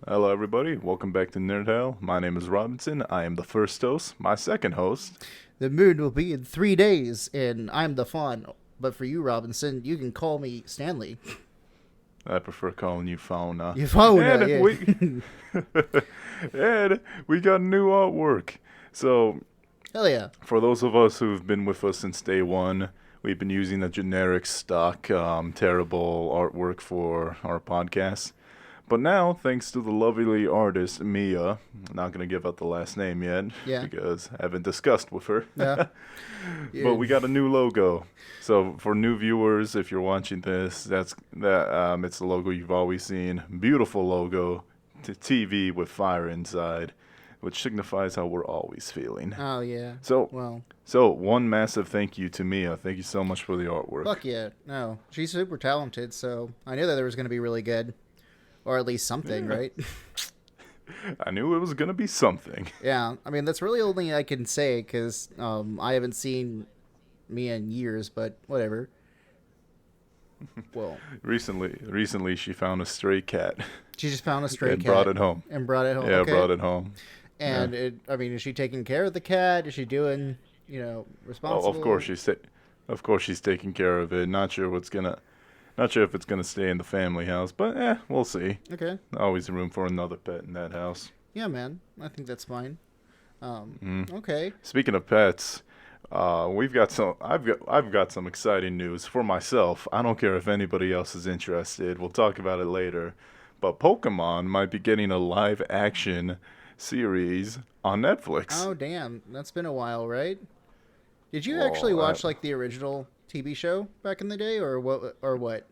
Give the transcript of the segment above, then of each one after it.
Hello, everybody. Welcome back to Nerd Hell. My name is Robinson. I am the first host. My second host. The moon will be in 3 days, and I'm the fawn. But for you, Robinson, you can call me Stanley. I prefer calling you Fauna. You fauna, And yeah. we and we got new artwork. So, Hell yeah. for those of us who've been with us since day one, we've been using the generic stock, terrible artwork for our podcast. But now, thanks to the lovely artist Mia, I'm not gonna give out the last name yet Yeah. because I haven't discussed with her. Yeah. But we got a new logo. So for new viewers, if you're watching this, it's the logo you've always seen. Beautiful logo, TV with fire inside, which signifies how we're always feeling. Oh, yeah. So, Well, so one massive thank you to Mia. Thank you so much for the artwork. fuck yeah. No, she's super talented, so I knew that there was going to be really good. Or at least something, Yeah. right? I knew it was gonna be something. Yeah. I mean, that's really only I can say, because I haven't seen Mia in years, but whatever. Well, Recently, she found a stray cat she just found a stray and cat. brought it home. And brought it home. Yeah, Okay. brought it home. And is she taking care of the cat? Is she doing, Oh, responsible? of course she's taking care of it. Not sure if it's gonna stay in the family house, but we'll see. Okay. Always room for another pet in that house. Yeah, man. I think that's fine. Okay. Speaking of pets, we've got some. I've got some exciting news for myself. I don't care if anybody else is interested. We'll talk about it later. But Pokemon might be getting a live action series on Netflix. Oh, damn. That's been a while, right? Did you Well, actually watch like the original TV show back in the day, or what? Or what?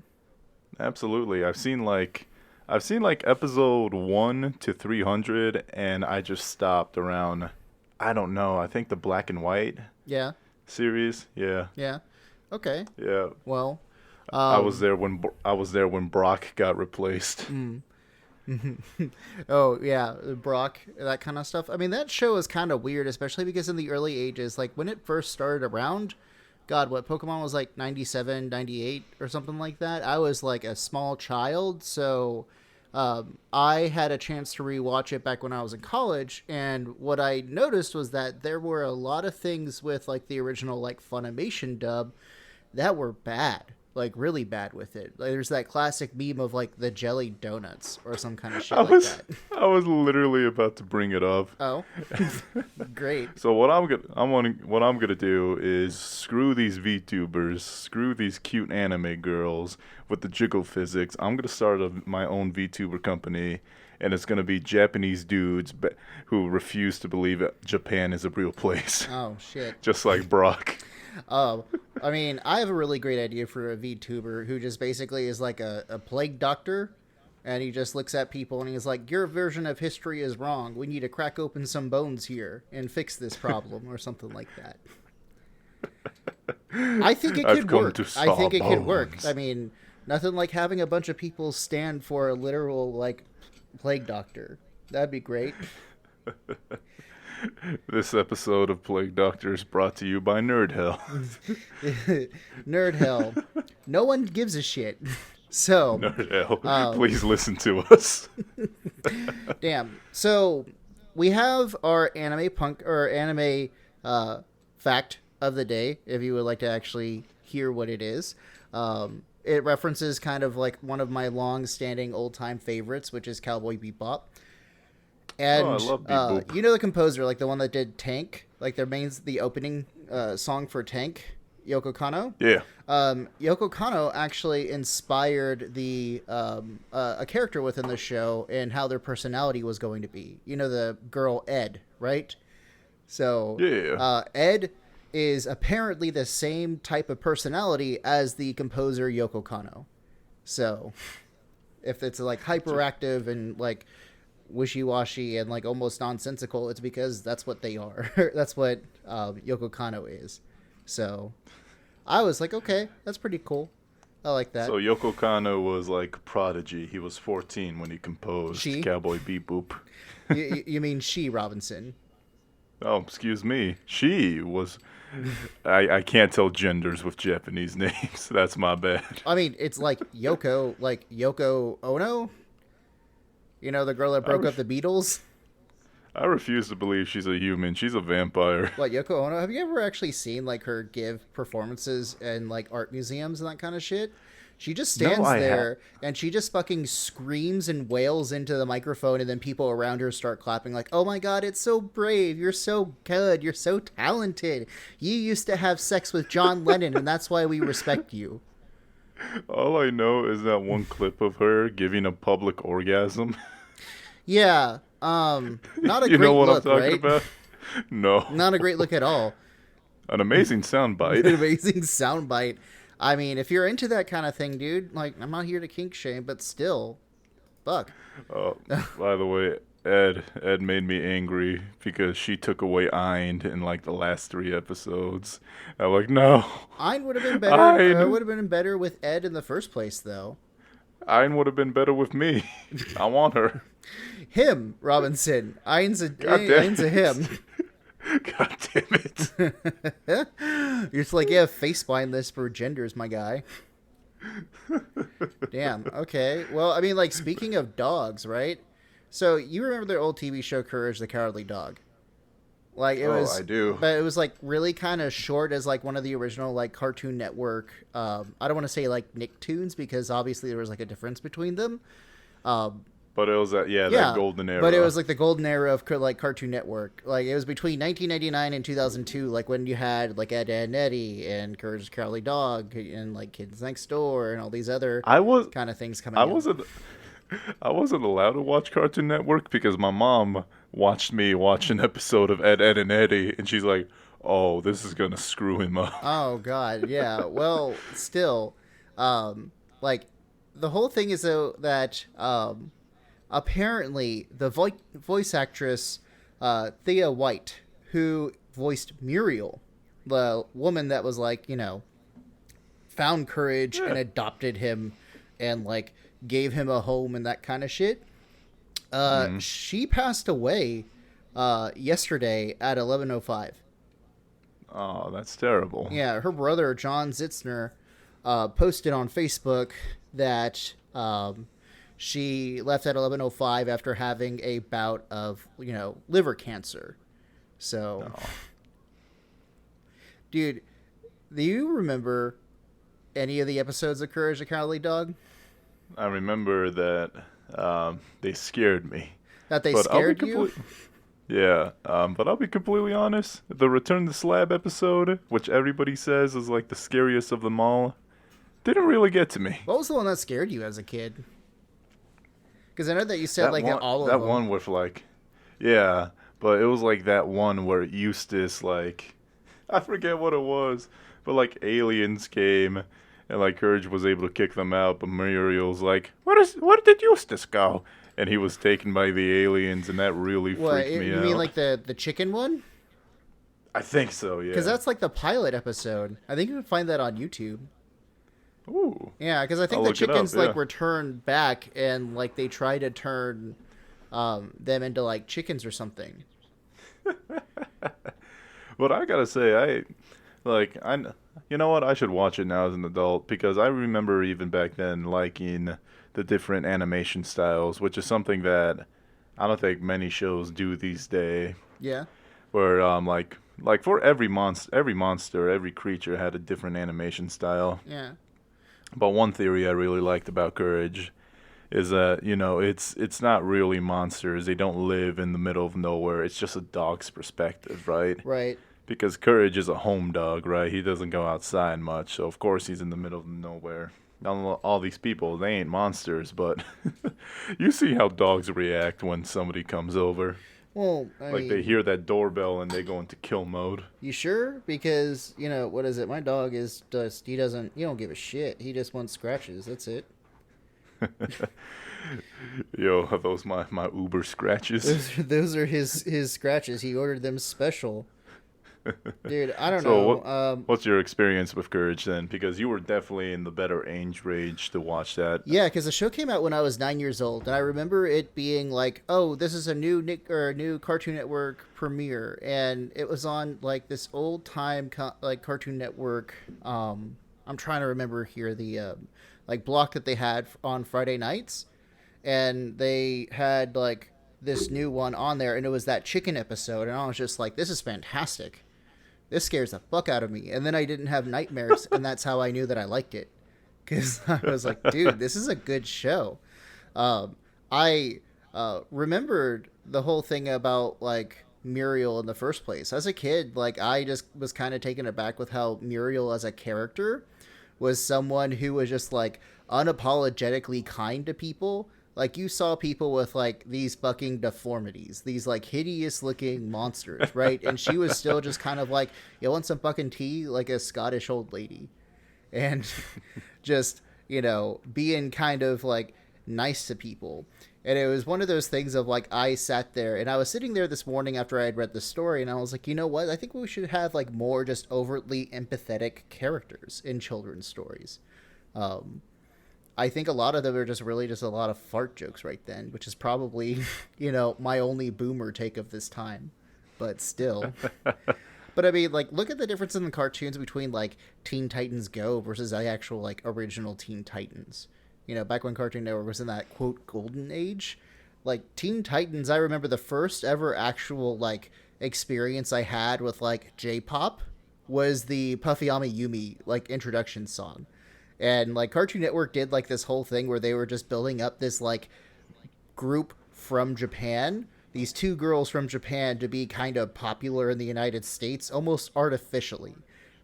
Absolutely. I've seen like episode 1 to 300 and I just stopped around, I don't know, I think the Black and White Yeah. series. Yeah. Yeah. Okay. Yeah. Well. I was there when Brock got replaced. Oh yeah, Brock, that kind of stuff. I mean, that show is kind of weird, especially because in the early ages, like when it first started around, God, what Pokemon was like 97, 98 or something like that. I was like a small child, so I had a chance to rewatch it back when I was in college, and what I noticed was that there were a lot of things with like the original like Funimation dub that were bad, like really bad with it. Like, there's that classic meme of like the jelly donuts or some kind of shit I like was that. I was literally about to bring it up. Oh, great. So what I'm gonna do is screw these VTubers, screw these cute anime girls with the jiggle physics. I'm gonna start my own VTuber company, and it's gonna be Japanese dudes who refuse to believe that Japan is a real place, Oh shit. just like Brock. I mean, I have a really great idea for a VTuber who just basically is like a plague doctor, and he just looks at people and he's like, "Your version of history is wrong. We need to crack open some bones here and fix this problem," or something like that. I think it I've could come work. to I think it could work. bones. I mean, nothing like having a bunch of people stand for a literal like plague doctor. That'd be great. This episode of Plague Doctor is brought to you by Nerd Hell. Nerd hell. No one gives a shit. So, Nerd Hell, please listen to us. damn. So, we have our anime fact of the day. If you would like to actually hear what it is, it references kind of like one of my long-standing old-time favorites, which is Cowboy Bebop. And I love Beep Boop. you know the composer, like the one that did Tank, like the opening song for Tank, Yoko Kanno. Yeah. Yoko Kanno actually inspired a character within the show and how their personality was going to be. You know, the girl Ed, right? So Yeah. Ed is apparently the same type of personality as the composer Yoko Kanno. So if it's like hyperactive and like wishy-washy and like almost nonsensical, it's because that's what they are. That's what Yoko Kanno is. So I was like, okay, that's pretty cool. I like that. So Yoko Kanno was like a prodigy. He was 14 when he composed She? Cowboy Bebop. you mean she, Robinson? Oh, excuse me. She was. I can't tell genders with Japanese names. That's my bad. I mean, it's like Yoko Ono. You know, the girl that I, broke up ref- the Beatles. I refuse to believe she's a human. She's a vampire. What, Yoko Ono? Have you ever actually seen like her give performances in like art museums and that kind of shit? She just No, stands I have. there and she just fucking screams and wails into the microphone, and then people around her start clapping like, "Oh my god, it's so brave. You're so good. You're so talented. You used to have sex with John Lennon and that's why we respect you." All I know is that one clip of her giving a public orgasm. Yeah. Not a You know great what I'm look, talking right? about? No. Not a great look at all. An amazing An soundbite. amazing soundbite. I mean, if you're into that kind of thing, dude, like, I'm not here to kink shame, but still, fuck. Oh, by the way, Ed made me angry because she took away Eind in like the last 3 episodes. I'm like, no, Ein would have been better. Ein, Would have been better with Ed in the first place, though. Ein would have been better with me. I want her. Him, Robinson. God damn Ein's a it. him. God damn it. You're just like, yeah, face blindness for genders, my guy. Damn. Okay. Well, I mean, like, speaking of dogs, right? So you remember their old TV show, Courage the Cowardly Dog? Like it Oh, was, I do. but it was like really kind of short as like one of the original like Cartoon Network. I don't want to say like Nicktoons because obviously there was like a difference between them. Um, But it was that golden era. but it was like the golden era of like Cartoon Network. Like it was between 1999 and 2002, like when you had like Ed, Edd n Eddy and Courage the Cowardly Dog and like Kids Next Door and all these other I was kind of things coming I out. wasn't allowed to watch Cartoon Network because my mom watched me watch an episode of Ed, Edd n Eddy, and she's like, "Oh, this is gonna screw him up." Oh God, yeah. Well, still, like the whole thing is though that apparently the voice actress Thea White, who voiced Muriel, the woman that was like found courage and adopted him and like gave him a home and that kind of shit. She passed away yesterday at 11:05. Oh, that's terrible. Yeah, her brother John Zitzner posted on Facebook that she left at 11:05 after having a bout of liver cancer. So, dude, do you remember any of the episodes of Courage the Cowardly Dog? I remember that they scared me. That they But I'll be scared you? Yeah, but I'll be completely honest. The Return to Slab episode, which everybody says is like the scariest of them all, didn't really get to me. What was the one that scared you as a kid? Because I know that you said That like one, all of that them. one with like, yeah, but it was like that one where Eustace like, I forget what it was, but like aliens came. And like Courage was able to kick them out, but Muriel's like, where did Eustace go? And he was taken by the aliens, and that really What freaked me you out. mean, like the chicken one? I think so, yeah. Because that's like the pilot episode. I think you can find that on YouTube. Ooh. Yeah, because I think I'll the look it up, chickens like yeah. were turned back, and like they try to turn them into like chickens or something. But I gotta say, you know what? I should watch it now as an adult because I remember even back then liking the different animation styles, which is something that I don't think many shows do these days. Yeah. Where like for every monster, every creature had a different animation style. Yeah. But one theory I really liked about Courage is that it's not really monsters. They don't live in the middle of nowhere. It's just a dog's perspective, right? Right. Because Courage is a home dog, right? He doesn't go outside much, so of course he's in the middle of nowhere. All these people, they ain't monsters, but you see how dogs react when somebody comes over. Well, Like they hear that doorbell and they go into kill mode. you sure? Because what is it? My dog is just he don't give a shit. He just wants scratches. That's it. Yo, are those my Uber scratches? Those are his scratches. He ordered them special. Dude, I don't So know. what's your experience with Courage then? Because you were definitely in the better age range to watch that. Yeah, because the show came out when I was 9 years old, and I remember it being like, "Oh, this is a new Cartoon Network premiere," and it was on like this old time like Cartoon Network. I'm trying to remember here the like block that they had on Friday nights, and they had like this new one on there, and it was that chicken episode, and I was just like, this is fantastic. This scares the fuck out of me. And then I didn't have nightmares, and that's how I knew that I liked it. Because I was like, dude, this is a good show. I remembered the whole thing about like Muriel in the first place. As a kid, like I just was kind of taken aback with how Muriel as a character was someone who was just like unapologetically kind to people. Like you saw people with like these fucking deformities, these like hideous looking monsters, right? And she was still just kind of like, you want some fucking tea? Like a Scottish old lady. And just, being kind of like nice to people. And it was one of those things of like, I sat there and I was sitting there this morning after I had read the story, and I was like, you know what? I think we should have like more just overtly empathetic characters in children's stories. I think a lot of them are just really just a lot of fart jokes right then, which is probably, my only boomer take of this time. But still. But I mean, like, look at the difference in the cartoons between like Teen Titans Go versus the actual like original Teen Titans. Back when Cartoon Network was in that quote golden age, like Teen Titans, I remember the first ever actual like experience I had with like J-pop was the Puffy Ami Yumi like introduction song. And like Cartoon Network did like this whole thing where they were just building up this like group from Japan, these two girls from Japan, to be kind of popular in the United States almost artificially,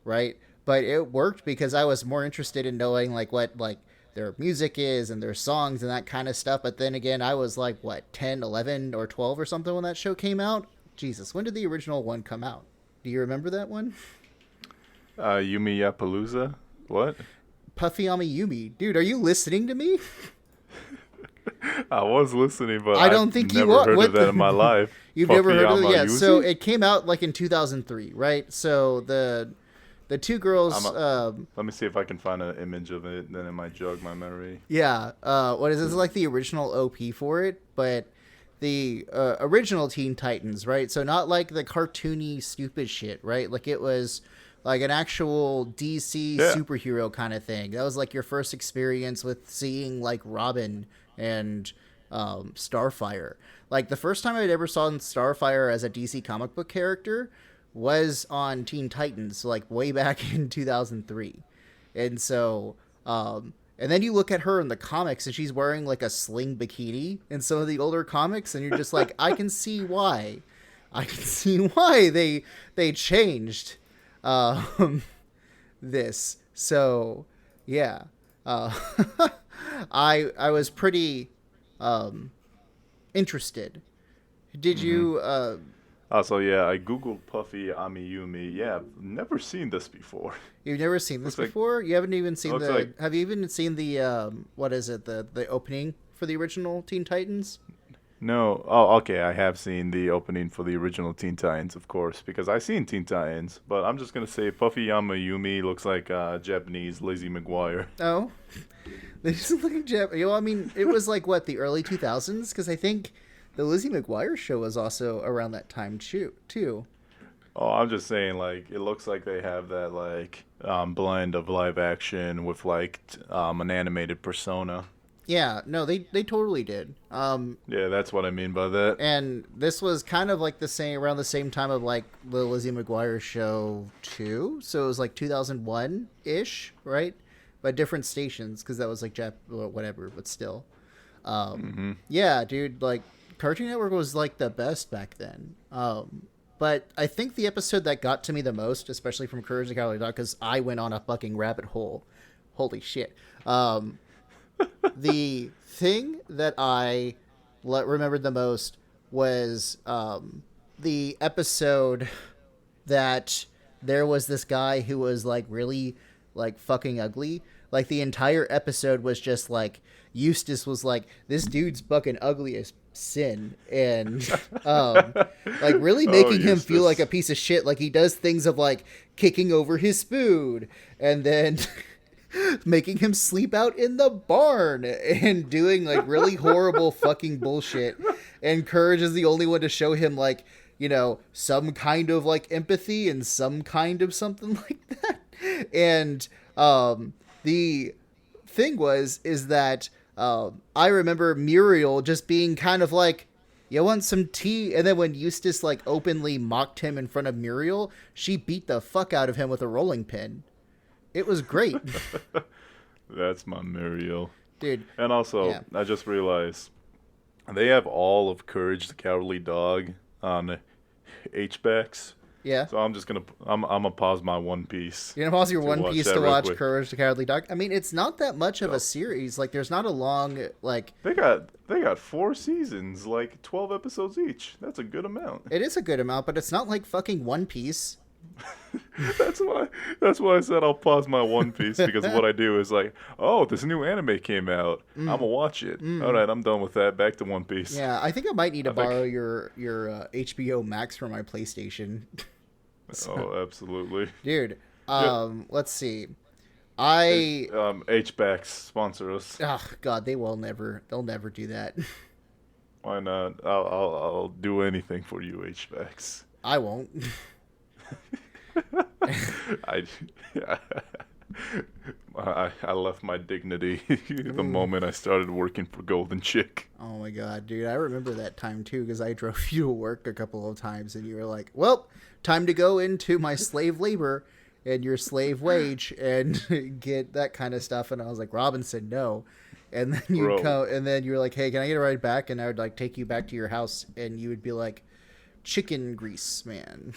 right? But it worked because I was more interested in knowing like what like their music is and their songs and that kind of stuff. But then again, I was like, what, 10, 11, or 12 or something when that show came out? Jesus, when did the original one come out? Do you remember that one? Yumi Yapalooza? What? Puffy Ami Yumi. Dude, are you listening to me? I was listening, but I don't think you are. Never heard of that in my life. You've never heard of it? Yeah, so it came out like in 2003, right? So the two girls... let me see if I can find an image of it, then it might jog my memory. Yeah, what is this? Like the original OP for it, but the original Teen Titans, right? So not like the cartoony stupid shit, right? Like it was like an actual DC superhero kind of thing. That was like your first experience with seeing like Robin and Starfire. Like the first time I'd ever saw Starfire as a DC comic book character was on Teen Titans, like way back in 2003. And so, and then you look at her in the comics and she's wearing like a sling bikini in some of the older comics, and you're just like, I can see why. They changed this. So yeah, I was pretty interested. Did you So yeah, I googled Puffy Ami Yumi. Yeah, I've never seen this before. You've never seen this before? You haven't even seen have you even seen the what is it, the opening for the original Teen Titans? No. Oh, okay. I have seen the opening for the original Teen Titans, of course, because I've seen Teen Titans. But I'm just gonna say Puffy Ami Yumi looks like Japanese Lizzie McGuire. Oh, they just look like Japanese. I mean, it was like what, the early 2000s? Because I think the Lizzie McGuire show was also around that time too. Oh, I'm just saying, like, it looks like they have that like blend of live action with like an animated persona. Yeah, no, they totally did. Yeah, that's what I mean by that. And this was kind of like around the same time of like the Lizzie McGuire show too. So it was like 2001-ish, right? But different stations, because that was like whatever, but still. Yeah, dude, like Cartoon Network was like the best back then. But I think the episode that got to me the most, especially from Courage the Cowardly Dog, because I went on a fucking rabbit hole. Holy shit. The thing that I remembered the most was the episode that there was this guy who was like really like fucking ugly. Like the entire episode was just like Eustace was like, this dude's fucking ugly as sin, and like really making him feel like a piece of shit. Like he does things of like kicking over his spoon and then making him sleep out in the barn and doing like really horrible fucking bullshit. And Courage is the only one to show him like, some kind of like empathy and some kind of something like that. And the thing is that I remember Muriel just being kind of like, "You want some tea?" And then when Eustace like openly mocked him in front of Muriel, she beat the fuck out of him with a rolling pin. It was great, That's my Muriel. dude. And also, Yeah, I just realized they have all of Courage the Cowardly Dog on H-backs. yeah. So I'm gonna pause my One Piece You're gonna pause your to One watch Piece that to real watch quick. Courage the Cowardly Dog. I mean, it's not that much of a No. series. Like, there's not a long like. They got 4 seasons, like 12 episodes each. That's a good amount. It is a good amount, but it's not like fucking One Piece. That's why I said I'll pause my One Piece, because what I do is like, oh, this new anime came out. I'm gonna watch it. All right, I'm done with that. Back to One Piece. Yeah, I think I might need to I think- borrow your HBO Max for my PlayStation. Oh, absolutely. Dude, Yeah. let's see. H-backs sponsor us. Oh God, they'll never do that. Why not? I'll do anything for you, H-backs. I won't. I, I left my dignity the moment I started working for Golden Chick. Oh my God, dude, I remember that time too because I drove you to work a couple of times and you were like, "Well, time to go into my slave labor and your slave wage and get that kind of stuff." And I was like, "Robinson, no." And then you Bro. go, and then you were like, "Hey, can I get a ride back?" And I would like take you back to your house, and you would be like, "Chicken grease, man."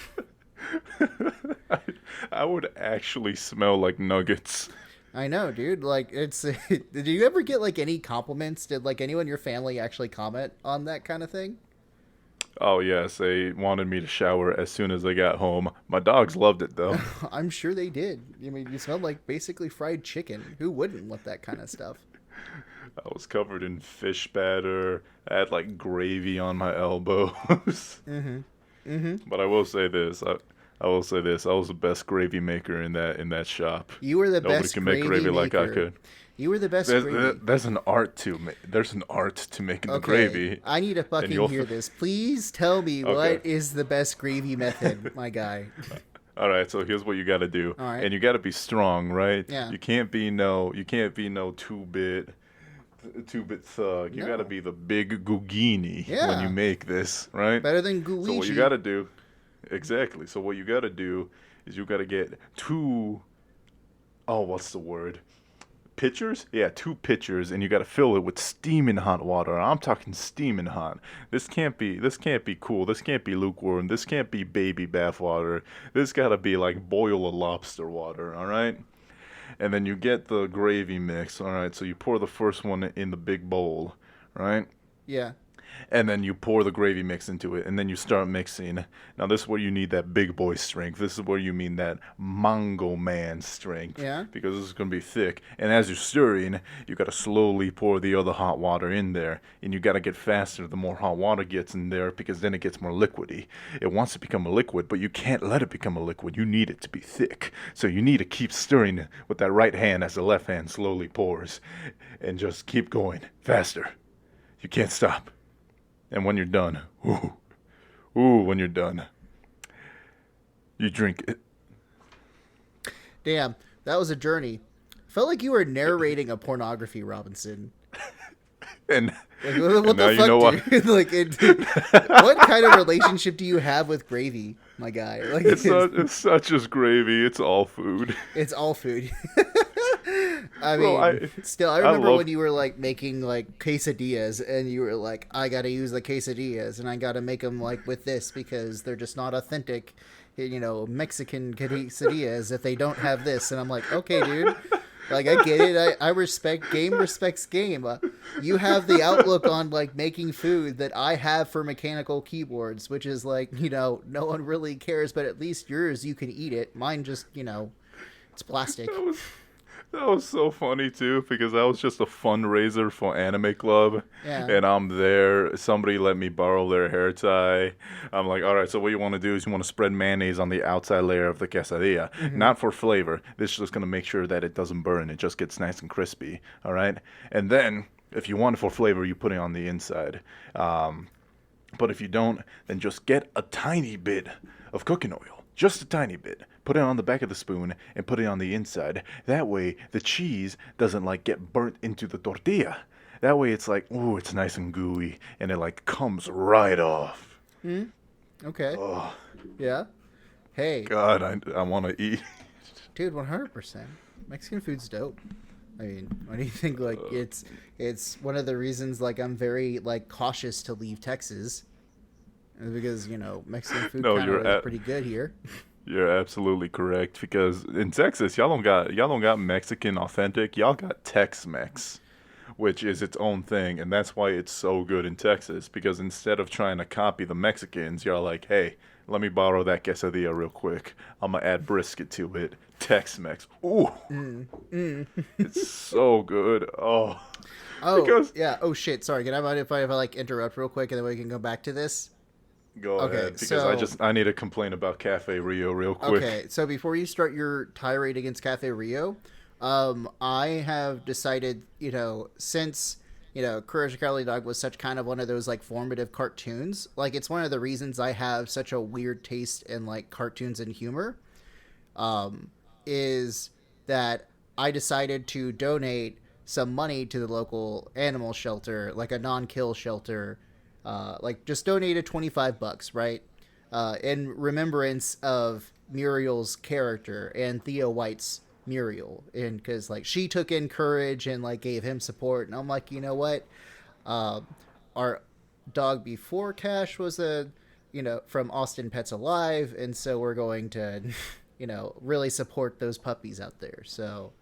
I would actually smell like nuggets. I know, dude. Like, it's. Did you ever get like any compliments? Did like anyone in your family actually comment on that kind of thing? Oh yes, they wanted me to shower as soon as I got home. My dogs loved it though. I'm sure they did. I mean, you smelled like basically fried chicken. Who wouldn't want that kind of stuff? I was covered in fish batter. I had like gravy on my elbows. But I will say this. I will say this. I was the best gravy maker in that shop. You were the Nobody best can make gravy gravy like I maker. could. You were the best There's, gravy. there's an art to there's an art to making the Okay, gravy. I need to fucking you'll- hear this. Please tell me Okay. what is the best gravy method, my guy. All right, so here's what you got to do. All right. And you got to be strong, right? Yeah. You can't be no 2-bit thug. You No. got to be the big Gugini when Yeah. you make this, right? Better than So what you Guichi. got to do, exactly. So what you got to do is you got to get what's the word? Pitchers? Yeah, 2 pitchers, and you got to fill it with steaming hot water. I'm talking steaming hot. This can't be cool. This can't be lukewarm. This can't be baby bath water. This got to be like boil a lobster water, all right? And then you get the gravy mix, all right? So you pour the first one in the big bowl, right? Yeah. And then you pour the gravy mix into it, and then you start mixing. Now, this is where you need that big boy strength. This is where you mean that Mongo man strength. Yeah. Because this is going to be thick. And as you're stirring, you got to slowly pour the other hot water in there. And you got to get faster the more hot water gets in there, because then it gets more liquidy. It wants to become a liquid, but you can't let it become a liquid. You need it to be thick. So you need to keep stirring with that right hand as the left hand slowly pours. And just keep going faster. You can't stop. And when you're done, when you're done, you drink it. Damn, that was a journey. Felt like you were narrating a pornography, Robinson. And, Like, what and now the you know fuck, what? dude? What kind of relationship do you have with gravy, my guy? Like, It's not just gravy. It's all food. it's all food. I Bro, mean, still, I remember love- when you were like making like quesadillas, and you were like, "I got to use the quesadillas, and I got to make them like with this because they're just not authentic, Mexican quesadillas if they don't have this." And I'm like, "Okay, dude." Like, I get it. I respect game respects game. You have the outlook on like making food that I have for mechanical keyboards, which is like, no one really cares, but at least yours you can eat it. Mine just, it's plastic. That was so funny too, because that was just a fundraiser for Anime Club. Yeah. And I'm there. Somebody let me borrow their hair tie. I'm like, all right, so what you want to do is you want to spread mayonnaise on the outside layer of the quesadilla. Not for flavor. This is just going to make sure that it doesn't burn. It just gets nice and crispy. All right? And then, if you want it for flavor, you put it on the inside. But if you don't, then just get a tiny bit of cooking oil. Just a tiny bit. Put it on the back of the spoon and put it on the inside. That way, the cheese doesn't like get burnt into the tortilla. That way, it's like, ooh, it's nice and gooey, and it like comes right off. Okay. Oh Yeah. Hey, God, I want to eat. dude, 100%. Mexican food's dope. I mean, what do you think? Like, it's one of the reasons like I'm very like cautious to leave Texas, because Mexican food No, kind of is pretty good here. you're absolutely correct because in Texas, y'all don't got Mexican authentic. Y'all got Tex-Mex, which is its own thing, and that's why it's so good in Texas. Because instead of trying to copy the Mexicans, you're like, hey, let me borrow that quesadilla real quick. I'm gonna add brisket to it. Tex-Mex. Ooh, it's so good. Oh, Oh because yeah. Oh shit. Sorry. Can I mind if I like interrupt real quick and then we can go back to this? go Okay. ahead because So I need to complain about Cafe Rio real quick. okay. So before you start your tirade against Cafe Rio, I have decided, since Courage the Cowardly Dog was such kind of one of those like formative cartoons. Like it's one of the reasons I have such a weird taste in like cartoons and humor. Is that I decided to donate some money to the local animal shelter, like a non-kill shelter. Like just donated $25, right? In remembrance of Muriel's character and Thea White's Muriel, and because like she took in courage and like gave him support, and I'm like, you know what? Uh, our dog before Cash was from Austin Pets Alive, and so we're going to, really support those puppies out there. So,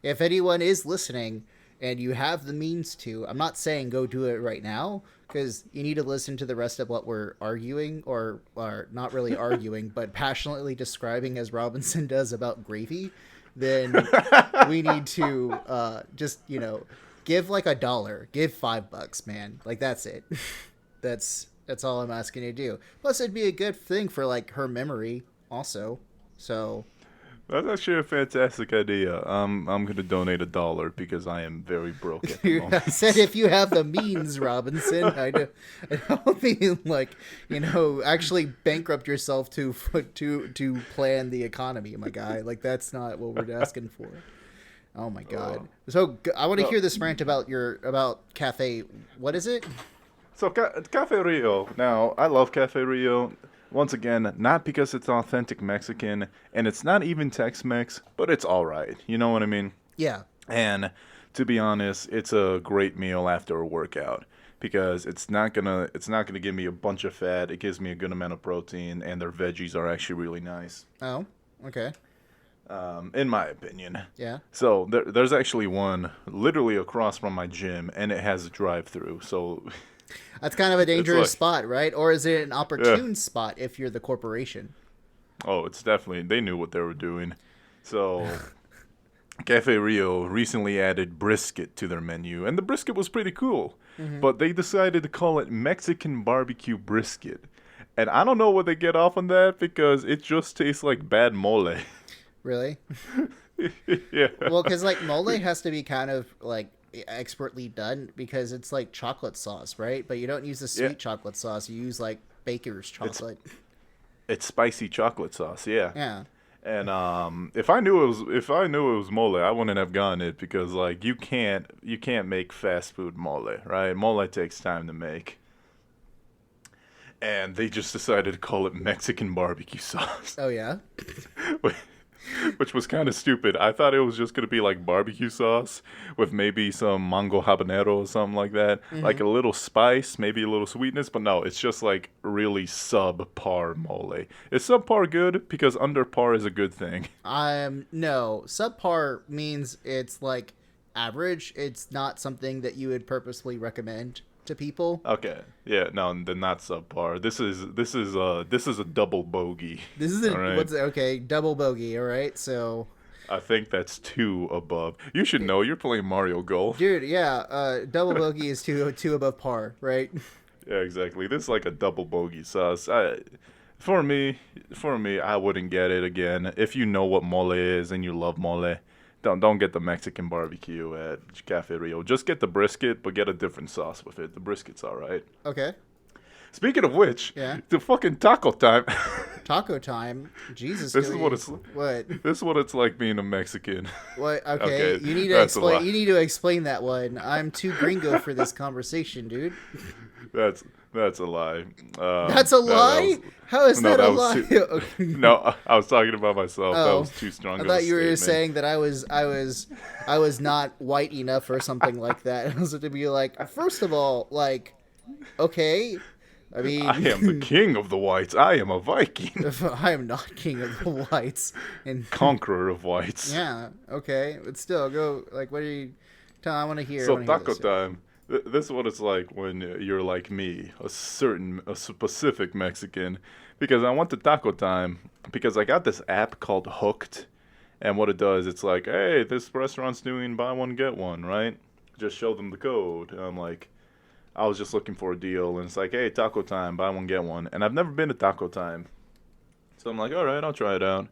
if anyone is listening and you have the means to, I'm not saying go do it right now because you need to listen to the rest of what we're arguing or not really arguing, but passionately describing as Robinson does about gravy. Then we need to just give like $1, give $5, man. Like that's it. That's all I'm asking you to do. Plus, it'd be a good thing for like her memory, also. So, That's actually a fantastic idea. I'm gonna donate $1 because I am very broke at the I moment. said if you have the means, Robinson. I don't mean like actually bankrupt yourself to plan the economy, my guy. Like that's not what we're asking for. Oh my god. So I want to No. hear this rant about Cafe. What is it? So Cafe Rio. Now I love Cafe Rio. Once again, not because it's authentic Mexican, and it's not even Tex-Mex, but it's all right. You know what I mean? Yeah. And to be honest, it's a great meal after a workout because it's not gonna give me a bunch of fat. It gives me a good amount of protein, and their veggies are actually really nice, Oh. Okay. in my opinion. Yeah. So there's actually one literally across from my gym, and it has a drive-through. So That's kind of a it's dangerous like, spot, right? Or is it an yeah. opportune spot if you're the corporation? Oh, it's definitely they knew what they were doing. So Cafe Rio recently added brisket to their menu, and the brisket was pretty cool. But they decided to call it Mexican barbecue brisket. And I don't know what they get off on that because it just tastes like bad mole. Really? Yeah. Well, because like mole has to be kind of like expertly done because it's like chocolate sauce, right? But you don't use the Yeah. sweet chocolate sauce. You use like baker's It's chocolate. it's spicy chocolate sauce, yeah. Yeah. And if I knew it was mole, I wouldn't have gotten it because like you can't make fast food mole, right? Mole takes time to make. And they just decided to call it Mexican barbecue sauce. Oh yeah. Which was kind of stupid. I thought it was just gonna be like barbecue sauce with maybe some mango habanero or something like that, like a little spice, maybe a little sweetness. But no, it's just like really subpar mole. Is subpar good? Because under par is a good thing. No, subpar means it's like average. It's not something that you would purposely recommend to people. Okay, yeah, no, then not subpar. This is a double bogey. This is All right, okay, double bogey, all right? So, I think that's two above. You should know. You're playing Mario Golf. dude, yeah, double bogey is two above par, right? Yeah, exactly. This is like a double bogey sauce. For me, I wouldn't get it again. If you know what mole is and you love mole, don't get the Mexican barbecue at Cafe Rio. Just get the brisket, but get a different sauce with it. The brisket's all right. Okay. Speaking of which, Yeah. the fucking taco time. Taco time. Jesus, This is Cody. what it's. What? This is what it's like being a Mexican. What? Okay, Okay, you need to that's a explain. lie. You need to explain that one. I'm too gringo for this conversation, dude. That's a lie. That's a That was lie. How is no, that a that was lie? too, Okay. no. I was talking about myself. That Oh, was too strong I of a thought you were statement. saying that I was not white enough or something like that. I was to be like, first of all, like, okay, I I am the mean, king of the whites. I am a Viking, if I am not king of the whites, and conqueror of whites. yeah, okay, but still, go like, what are you? Tell, I want to hear. I So want to hear taco this. Yeah. time. This is what it's like when you're like me, a specific Mexican, because I went to taco time because I got this app called Hooked, and what it does, it's like, hey, this restaurant's doing buy one get one, right? Just show them the code. And I'm like, I was just looking for a deal, and it's like, hey, taco time, buy one get one, and I've never been to taco time, so I'm like, all right, I'll try it out.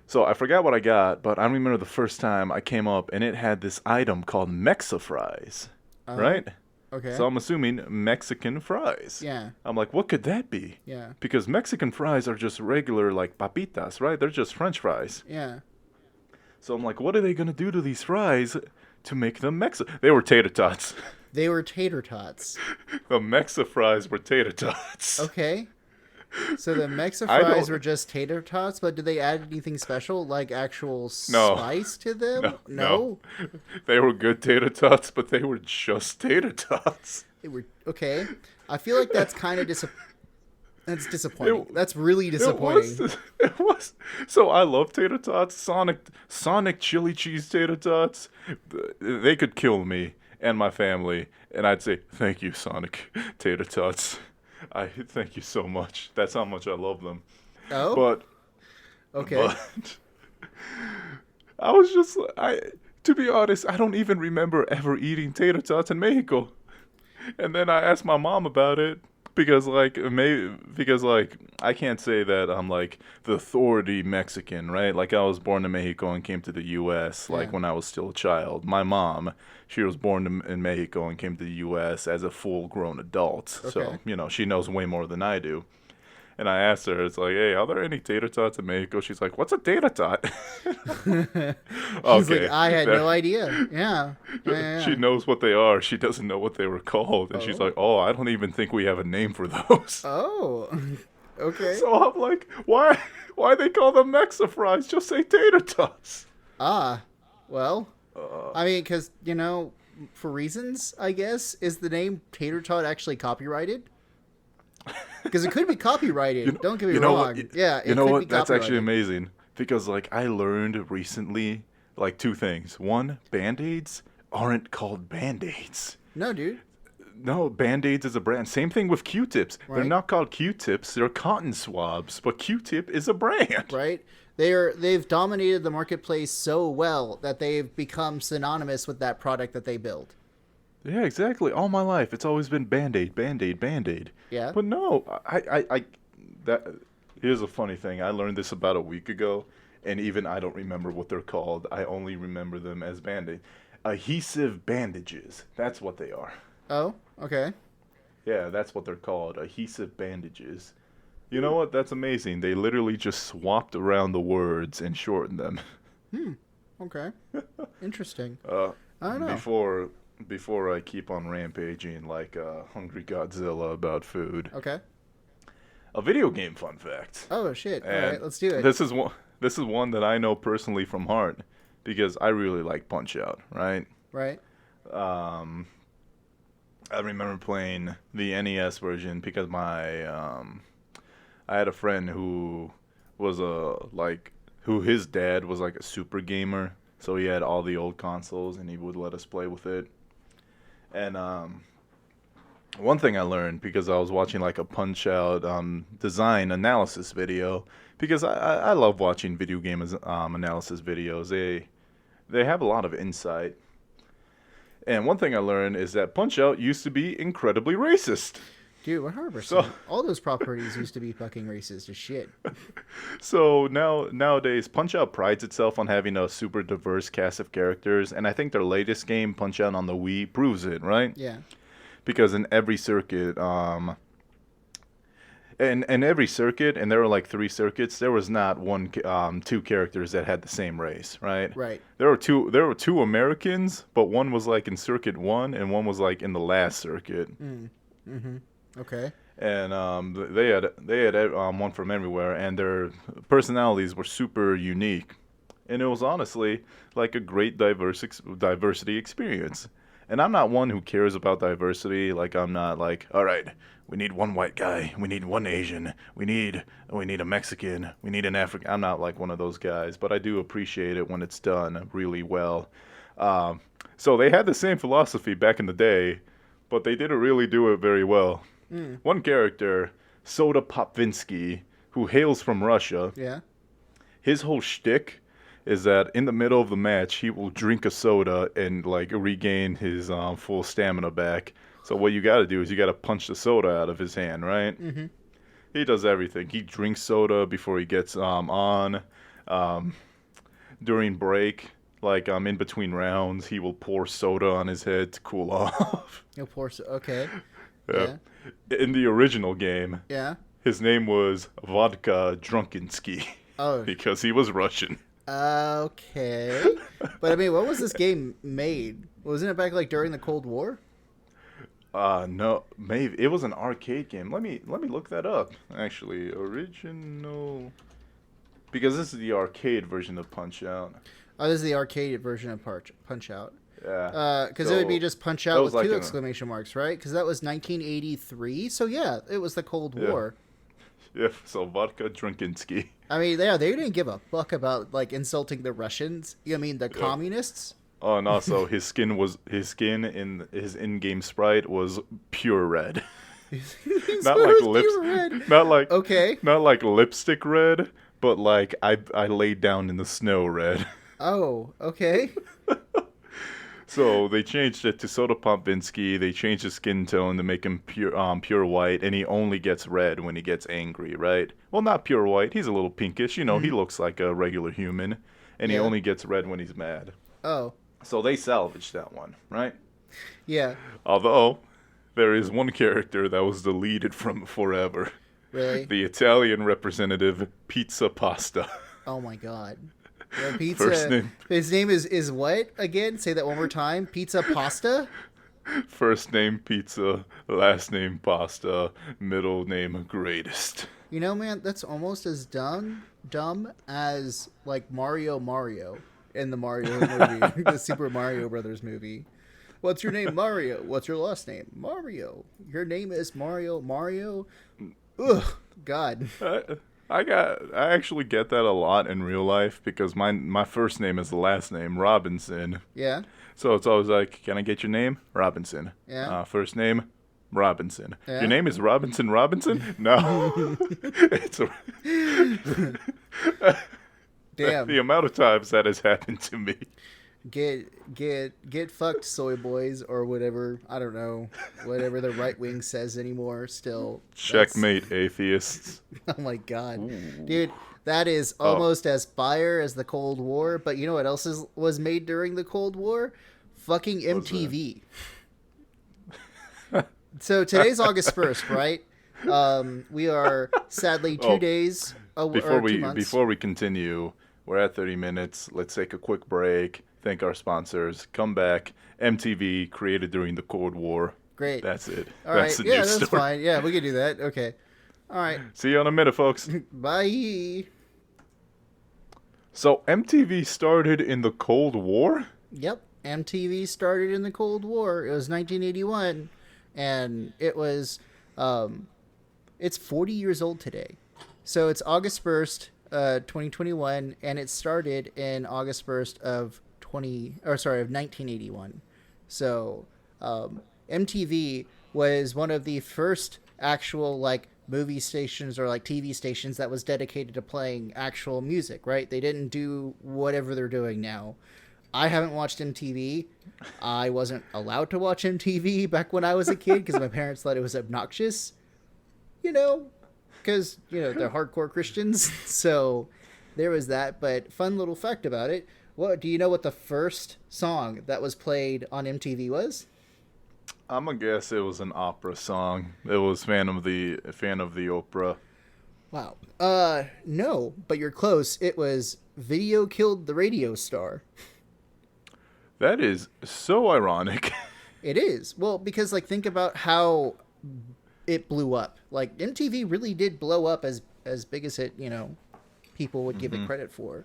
So I forgot what I got, but I remember the first time I came up and it had this item called Mexa fries, Oh, right? okay. So I'm assuming Mexican fries. Yeah, I'm like, what could that be? yeah, Because Mexican fries are just regular, like papitas, right? They're just French fries. yeah. So I'm like, what are they gonna do to these fries to make them They were tater tots. They were tater tots. The Mexa fries were tater tots. Okay. So the Mexa I fries don't. were just tater tots, but did they add anything special, like actual No. spice to them? No, no. They were good tater tots, but they were just tater tots. They were okay. I feel like that's kind of that's disappointing. It- That's really disappointing. It was. So I love tater tots. Sonic chili cheese tater tots. They could kill me and my family, and I'd say thank you, Sonic tater tots. I thank you so much. That's how much I love them. Oh, But okay. but I was just to be honest, I don't even remember ever eating tater tots in Mexico. And then I asked my mom about it because like I can't say that I'm like the authority Mexican, right? Like I was born in Mexico and came to the US like Yeah. when I was still a child. My mom, she was born in Mexico and came to the US as a full-grown adult. Okay. So, she knows way more than I do. And I asked her, it's like, hey, are there any tater tots in Mexico? She's like, what's a tater tot? He's like, I had that- no idea. Yeah. Yeah. She knows what they are. She doesn't know what they were called. And she's Oh. like, oh, I don't even think we have a name for those. Oh. Okay. So I'm like, why they call them Mexa fries? Just say tater tots. Ah. Well, Uh, I mean, because, for reasons, I guess, is the name Tater Tot actually copyrighted? Because it could be copyrighted. Don't get me you know wrong. what? Yeah, it You know could what? be That's actually copyrighted. amazing. Because, like, I learned recently, like, two things. One, Band-Aids aren't called Band-Aids. No, dude. No, Band-Aids is a brand. Same thing with Q-tips. They're Right. not called Q-tips. They're cotton swabs. But Q-tip is a brand. Right? They've dominated the marketplace so well that they've become synonymous with that product that they build. Yeah, exactly. All my life, it's always been Band-Aid, Band-Aid, Band-Aid. Yeah. But no, that. Here's a funny thing. I learned this about a week ago, and even I don't remember what they're called. I only remember them as Band-Aid. Adhesive bandages. That's what they are. Oh, okay. Yeah, that's what they're called. Adhesive bandages. You know what? That's amazing. They literally just swapped around the words and shortened them. Okay. Interesting. Uh, I don't know. before I keep on rampaging like Hungry Godzilla about food. Okay. A video game fun fact. Oh, shit. All And right, let's do it. This is one that I know personally from heart because I really like Punch Out, right? Right. Um, I remember playing the NES version because I had a friend who was who his dad was like a super gamer, so he had all the old consoles and he would let us play with it. And one thing I learned because I was watching like a Punch Out design analysis video because I love watching video game analysis videos. They have a lot of insight. And one thing I learned is that Punch Out used to be incredibly racist. Dude, 100%. So- All those properties used to be fucking racist as shit. So nowadays, Punch Out prides itself on having a super diverse cast of characters, and I think their latest game, Punch Out on the Wii, proves it, right? Yeah. Because in every circuit, in every circuit, and there were like 3 circuits. There was not two characters that had the same race, right? Right. There were two Americans, but one was like in circuit one, and one was like in the last circuit. Okay. And they had one from everywhere, and their personalities were super unique, and it was honestly like a great diversity experience. And I'm not one who cares about diversity. Like, I'm not like, all right, we need one white guy, we need one Asian, we need a Mexican, we need an African. I'm not like one of those guys, but I do appreciate it when it's done really well. So they had the same philosophy back in the day, but they didn't really do it very well. One character, Soda Popvinsky, who hails from Russia, Yeah. his whole shtick is that in the middle of the match, he will drink a soda and like regain his full stamina back. So what you got to do is you got to punch the soda out of his hand, right? Mm-hmm. He does everything. He drinks soda before he gets on. During break, like in between rounds, he will pour soda on his head to cool off. He'll pour. Okay. Yeah. In the original game, Yeah. his name was Vodka Drunkinsky. Oh. Because he was Russian. Okay. But I mean, when was this game made? Wasn't it back like during the Cold War? No, maybe it was an arcade game. Let me look that up. Actually, original, because this is the arcade version of Punch Out. Oh, this is the arcade version of Punch Out. Yeah. Because it would be just Punch Out with like two exclamation marks, right? Because that was 1983. So yeah, it was the Cold War. Yeah. So Vodka Drunkinsky. I mean, yeah, they didn't give a fuck about like insulting the Russians. I mean, the communists. Oh, and also his skin in his in-game sprite was pure red. Not like lips, not like Okay. not like lipstick red, but like I laid down in the snow red. Oh, okay. So they changed it to Soda Popvinsky. They changed his skin tone to make him pure white, and he only gets red when he gets angry, right? Well, not pure white. He's a little pinkish. You know, he looks like a regular human, and he Yeah. only gets red when he's mad. Oh, So they salvaged that one, right? yeah. Although there is one character that was deleted from forever. Really? The Italian representative, Pizza Pasta. Oh my god. Yeah, pizza. First name. His name is what again? Say that one more time. Pizza Pasta. First name Pizza, last name Pasta, middle name Greatest. You know, man, that's almost as dumb as like Mario in the Mario movie, the Super Mario Brothers movie. What's your name, Mario? What's your last name, Mario? Your name is Mario. Ugh, God. I actually get that a lot in real life because my first name is the last name, Robinson. Yeah. So it's always like, can I get your name? Robinson. Yeah. First name, Robinson. Yeah. Your name is Robinson Robinson? No. It's Damn. the amount of times that has happened to me. Get fucked, soy boys, or whatever. I don't know, whatever the right wing says anymore. Still, Checkmate, atheists. oh my god, dude, that is almost as fire as the Cold War. But you know what else was made during the Cold War? Fucking MTV. So today's August 1st, right? We are sadly 2 days or 2 months. Before we continue, we're at 30 minutes. Let's take a quick break. Thank our sponsors. Come back. MTV created during the Cold War. Great. That's it. All That's right. the Yeah, news that's story. fine. Yeah, we can do that. Okay. All right. See you in a minute, folks. Bye. So MTV started in the Cold War? Yep. MTV started in the Cold War. It was 1981, and it was, it's 40 years old today. So it's August 1st, 2021, and it started in August 1st of 1981. So, MTV was one of the first actual, like, movie stations or, like, TV stations that was dedicated to playing actual music, right? They didn't do whatever they're doing now. I haven't watched MTV. I wasn't allowed to watch MTV back when I was a kid because my parents thought it was obnoxious. You know, because, you know, they're hardcore Christians. So there was that. But fun little fact about it. What do you know what the first song that was played on MTV was? I'm gonna guess it was an opera song. It was Fan of the Opera. Wow. No, but you're close. It was Video Killed the Radio Star. That is so ironic. It is. Well, because like think about how it blew up. Like MTV really did blow up as big as it, people would give it credit for.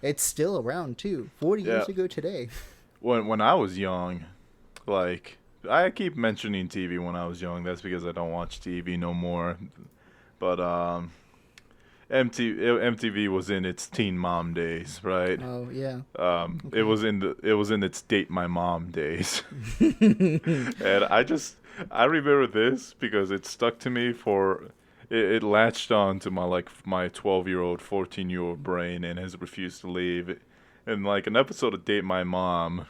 It's still around too. 40 Yeah. years ago today. When I was young, like I keep mentioning TV when I was young. That's because I don't watch TV no more. But MTV was in its teen mom days, right? Oh yeah. It was in its date my mom days. And I remember this because it stuck to me it latched on to my 12-year-old, 14-year-old brain and has refused to leave. In like an episode of Date My Mom,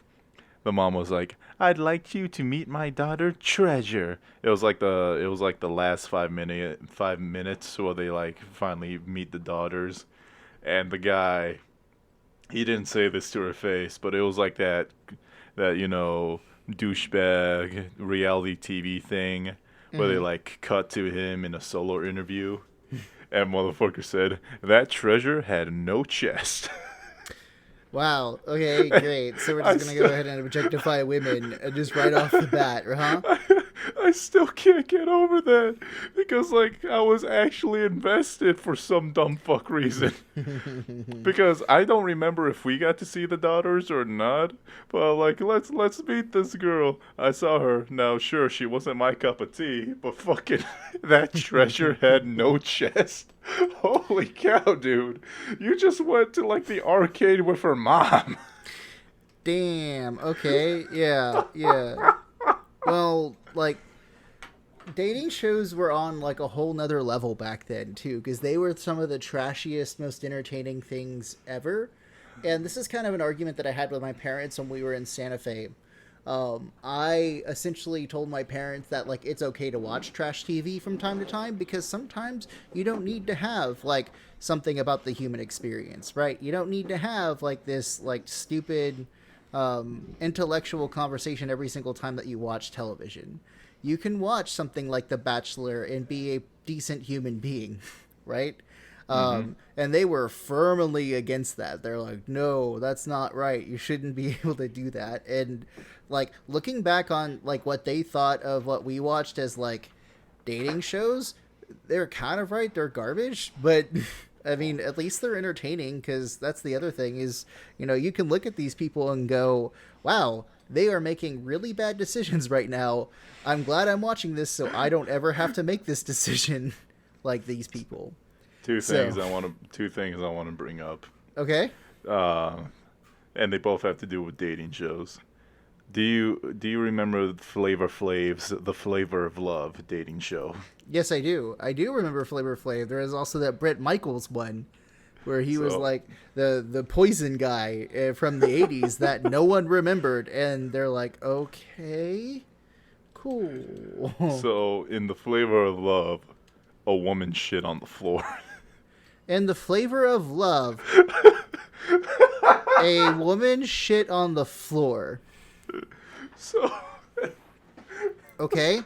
the mom was like, "I'd like you to meet my daughter Treasure." It was like the last 5 minutes where they like finally meet the daughters, and the guy, he didn't say this to her face, but it was like that douchebag reality TV thing where they like cut to him in a solo interview, and motherfucker said that Treasure had no chest. Wow. Okay, great. So we're just going to go ahead and objectify women just right off the bat, huh? I still can't get over that because like I was actually invested for some dumb fuck reason. Because I don't remember if we got to see the daughters or not. But like let's meet this girl. I saw her. Now sure she wasn't my cup of tea, but fucking that Treasure had no chest. Holy cow, dude. You just went to like the arcade with her mom. Damn. Okay. Yeah. Yeah. Well, like, dating shows were on, like, a whole nother level back then, too, because they were some of the trashiest, most entertaining things ever. And this is kind of an argument that I had with my parents when we were in Santa Fe. I essentially told my parents that, like, it's okay to watch trash TV from time to time, because sometimes you don't need to have, like, something about the human experience, right? You don't need to have, like, this, like, stupid intellectual conversation every single time that you watch television. You can watch something like The Bachelor and be a decent human being, right? And they were firmly against that. They're like, no, that's not right. You shouldn't be able to do that. And like looking back on like what they thought of what we watched as like dating shows, they're kind of right. They're garbage, but I mean, at least they're entertaining, because that's the other thing is, you can look at these people and go, wow, they are making really bad decisions right now. I'm glad I'm watching this so I don't ever have to make this decision like these people. Two things I want to bring up. Okay. And they both have to do with dating shows. Do you remember Flavor Flav's The Flavor of Love dating show? Yes, I do. I do remember Flavor Flav. There is also that Bret Michaels one where he was like the poison guy from the 80s that no one remembered, and they're like, okay, cool. So in The Flavor of Love, a woman shit on the floor. In The Flavor of Love, a woman shit on the floor. So okay.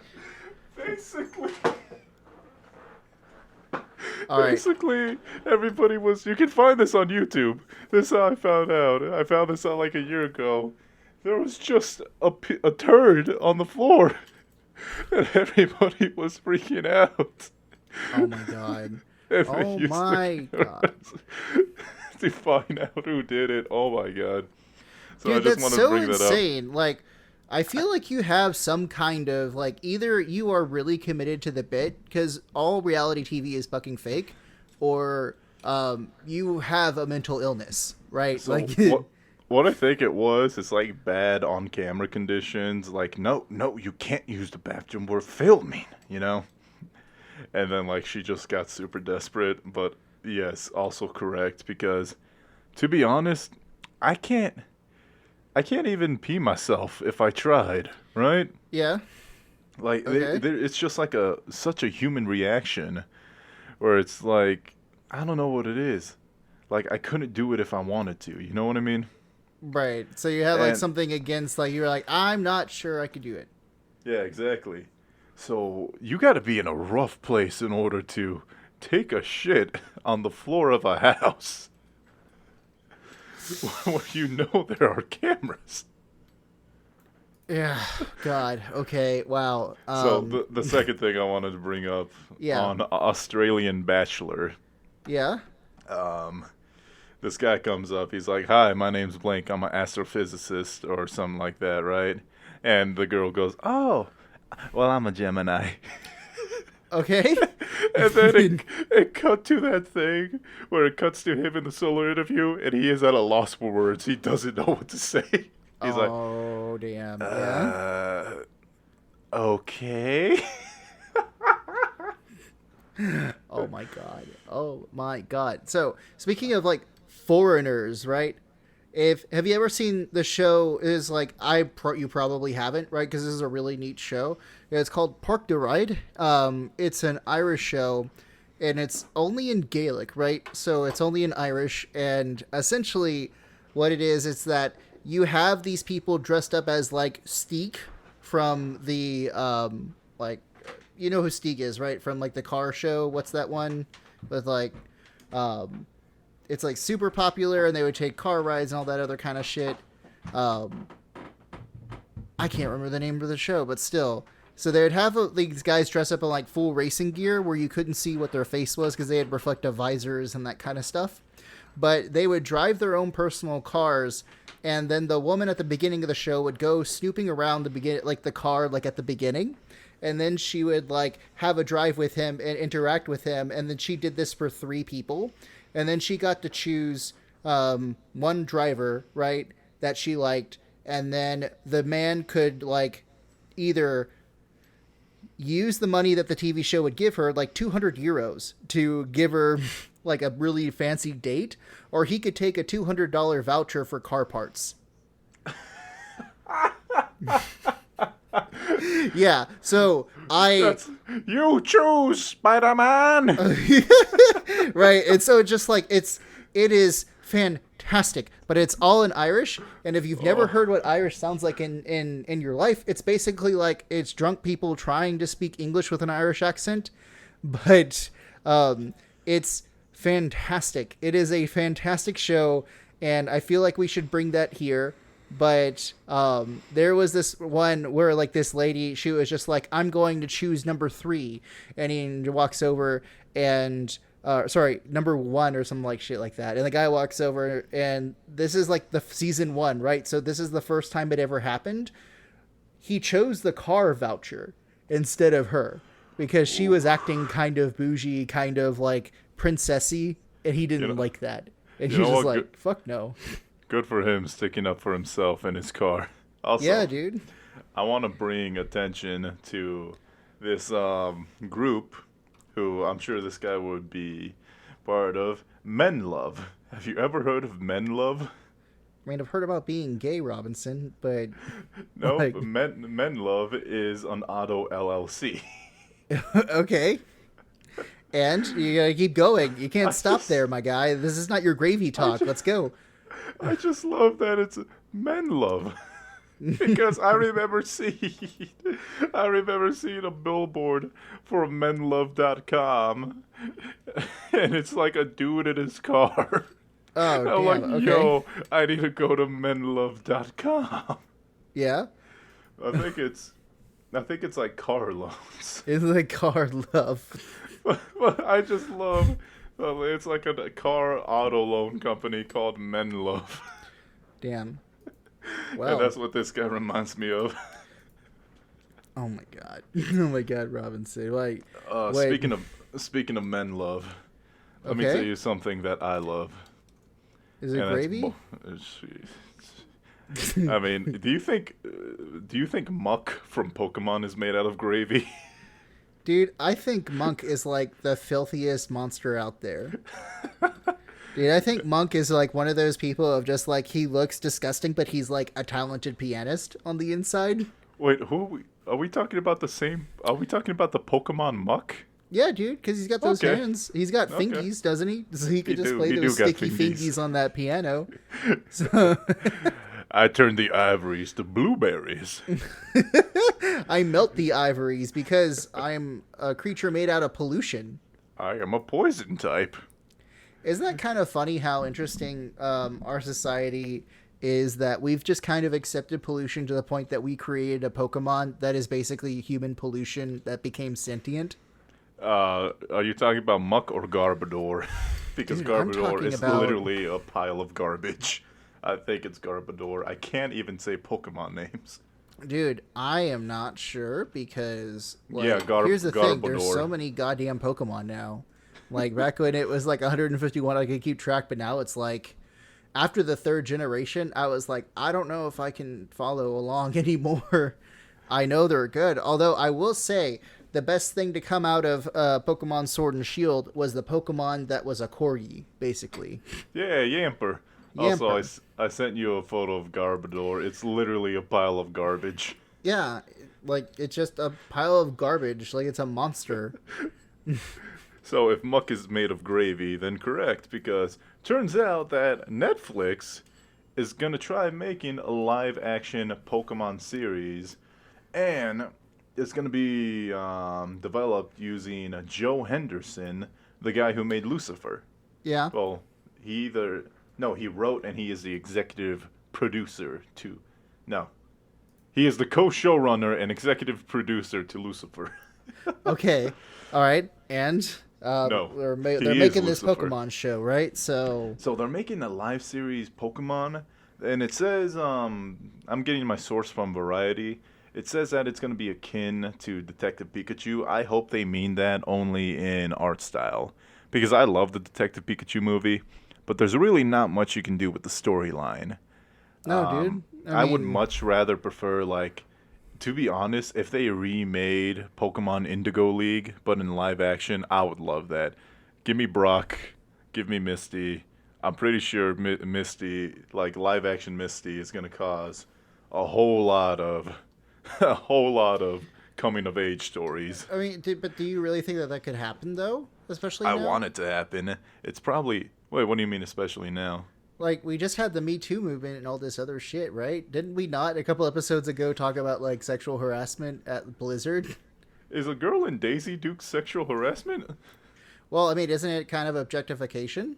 Basically, all right. Basically, everybody was. You can find this on YouTube. This is how I found out. I found this out like a year ago. There was just a turd on the floor, and everybody was freaking out. Oh my god. Oh my god. To find out who did it. Oh my god. So dude, I just that's wanted to so bring that up. insane. Like, I feel like you have some kind of, like, either you are really committed to the bit, because all reality TV is fucking fake, or you have a mental illness, right? So like, what I think it was is like bad on camera conditions. Like, no, you can't use the bathroom. We're filming, And then like she just got super desperate. But yes, also correct, because to be honest, I can't even pee myself if I tried, right? yeah. Like Okay. it's just like such a human reaction, where it's like I don't know what it is. Like I couldn't do it if I wanted to. You know what I mean? Right. So you have, like, And something against, like, you're like, I'm not sure I could do it. Yeah, exactly. So you got to be in a rough place in order to take a shit on the floor of a house where you know there are cameras. Yeah. God. Okay. Wow. So the second thing I wanted to bring up Yeah. on Australian Bachelor, Yeah. um, this guy comes up. He's like, "Hi, my name's Blank. I'm an astrophysicist or something like that, right?" And the girl goes, "Oh, well, I'm a Gemini." Okay. And then it cut to that thing where it cuts to him in the solo interview, and he is at a loss for words. He doesn't know what to say. He's like, Oh damn. Yeah. Okay. Oh my god. Oh my god. So speaking of like foreigners, right? If have you ever seen the show? Is like you probably haven't, right? Because this is a really neat show. It's called Park de Ride. It's an Irish show, and it's only in Gaelic, right? So it's only in Irish, and essentially, what it is, it's that you have these people dressed up as like Steek from the like, you know who Steek is, right? From like the car show. What's that one with like um it's like super popular, and they would take car rides and all that other kind of shit. Um, I can't remember the name of the show, but still. So they would have these guys dress up in like full racing gear where you couldn't see what their face was because they had reflective visors and that kind of stuff. But they would drive their own personal cars, and then the woman at the beginning of the show would go snooping around like the car, like at the beginning, and then she would like have a drive with him and interact with him, and then she did this for 3 people, and then she got to choose one driver, right, that she liked, and then the man could like either use the money that the TV show would give her, like 200 euros, to give her like a really fancy date, or he could take a $200 voucher for car parts. Yeah, so You choose, Spider-Man. Right, and so just like it is fantastic, but it's all in Irish, and if you've never heard what Irish sounds like in your life, it's basically like it's drunk people trying to speak English with an Irish accent, but it's fantastic. It is a fantastic show, and I feel like we should bring that here. But there was this one where like this lady, she was just like, I'm going to choose number 3, and he walks over and sorry, number 1 or something like shit like that, and the guy walks over, and this is like the season 1, right? So this is the first time it ever happened. He chose the car voucher instead of her because she was acting kind of bougie, kind of like princessy, and he didn't like that, and he was just like, fuck no. Good for him sticking up for himself in his car. Also, Yeah, dude. I want to bring attention to this group who I'm sure this guy would be part of. Men Love. Have you ever heard of Men Love? I mean, I've heard about being gay, Robinson, but No, like, Men Love is an auto LLC. okay. And you gotta keep going. You can't stop there, my guy. This is not your gravy talk. Let's go. I just love that it's Men Love. Because I remember seeing a billboard for menlove.com, and it's like a dude in his car. Oh, I'm damn. like, Okay. yo, I need to go to menlove.com. Yeah. I think it's like car loans. It's like car love. But I just love. It's like a car auto loan company called Men Love. Damn. And Well. that's what this guy reminds me of. Oh my god. Oh my god, Robinson. Like. Wait. Speaking of Men Love, let me Okay. tell you something that I love. Is it And that's gravy? I mean, do you think Muck from Pokemon is made out of gravy? Dude, I think Monk is like the filthiest monster out there. Dude, I think Monk is like one of those people of just like, he looks disgusting, but he's like a talented pianist on the inside. Wait, are we talking about the same? Are we talking about the Pokemon Muck? Yeah, dude, because he's got those Okay. hands. He's got Okay. fingies, doesn't he? So he could just play He those do got sticky fingies. fingies on that piano. So, I turn the ivories to blueberries. I melt the ivories because I'm a creature made out of pollution. I am a poison type. Isn't that kind of funny how interesting our society is that we've just kind of accepted pollution to the point that we created a Pokemon that is basically human pollution that became sentient? Are you talking about Muck or Garbodor? Because Dude, I'm Garbodor talking is about... literally a pile of garbage. I think it's Garbodor. I can't even say Pokemon names. Dude, I am not sure because, like, Yeah, here's the thing. There's Garbodor. so many goddamn Pokemon now. Like, back when it was like 151, I could keep track, but now it's like, after the third generation, I was like, I don't know if I can follow along anymore. I know they're good. Although, I will say, the best thing to come out of Pokemon Sword and Shield was the Pokemon that was a Corgi, basically. Yeah, Yamper. Also, Yamper. I sent you a photo of Garbodor. It's literally a pile of garbage. Yeah, like, it's just a pile of garbage. Like, it's a monster. So if Muck is made of gravy, then correct, because turns out that Netflix is gonna try making a live-action Pokemon series, and it's gonna be developed using Joe Henderson, the guy who made Lucifer. Yeah. Well, he wrote and he is the executive producer to, no, he is the co-showrunner and executive producer to Lucifer. Okay. All right. And No, they're he is making this Lucifer. Pokemon show, right? So So they're making a live series Pokemon, and it says I'm getting my source from Variety. It says that it's going to be akin to Detective Pikachu. I hope they mean that only in art style, because I love the Detective Pikachu movie, but there's really not much you can do with the storyline. no, dude. I would much rather prefer, like, to be honest, if they remade Pokemon Indigo League, but in live action, I would love that. Give me Brock, give me Misty. I'm pretty sure Misty, like live action Misty, is gonna cause a whole lot of, a whole lot of coming of age stories. I mean, but do you really think that that could happen though? Especially I now. want it to happen. It's probably. Wait, what do you mean, especially now? Like, we just had the Me Too movement and all this other shit, right? Didn't we not a couple episodes ago talk about like sexual harassment at Blizzard? Is a girl in Daisy Duke's sexual harassment? Well, I mean, isn't it kind of objectification?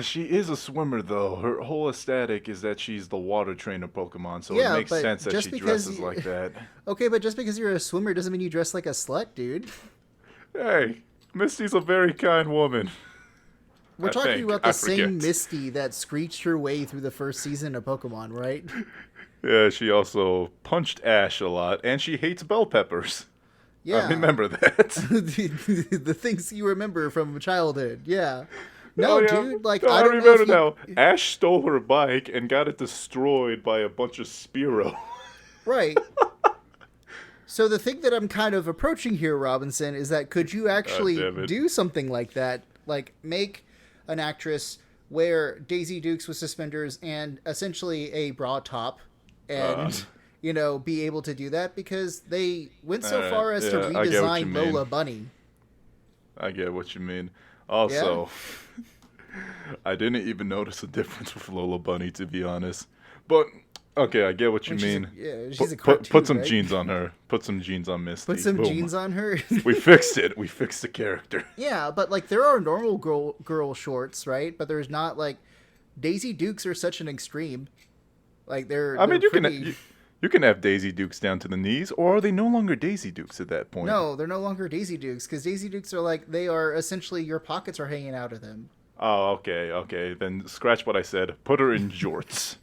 She is a swimmer, though. Her whole aesthetic is that she's the water trainer Pokemon, so Yeah, it makes but sense that just she because dresses you- like that. Okay, but just because you're a swimmer doesn't mean you dress like a slut, dude. Hey, Misty's a very kind woman. We're I talking think. about the I same forget. Misty that screeched her way through the first season of Pokemon, right? Yeah, she also punched Ash a lot, and she hates bell peppers. Yeah. I remember that. The things you remember from childhood. Yeah. No, Oh, yeah. dude. Like, No, I I don't know remember if you... now. Ash stole her bike and got it destroyed by a bunch of Spearow. Right. So the thing that I'm kind of approaching here, Robinson, is that could you actually damn it. do something like that? Like, make an actress wear Daisy Dukes with suspenders and essentially a bra top and, you know, be able to do that? Because they went so Alright, far as to yeah, I get what you redesign mean. Lola Bunny. I get what you mean. Also, I didn't even notice a difference with Lola Bunny, to be honest. But okay, I get what you When she's a- mean. yeah, she's a Put cartoon, some right? jeans on her. Put some jeans on Misty. Put some Boom. jeans on her. We fixed it. We fixed the character. Yeah, but like there are normal girl shorts, right? But there's not like Daisy Dukes are such an extreme. Like they're. I mean, they're you pretty... can you can have Daisy Dukes down to the knees, or are they no longer Daisy Dukes at that point? No, they're no longer Daisy Dukes because Daisy Dukes are like they are essentially your pockets are hanging out of them. Oh, okay. Then scratch what I said. Put her in jorts.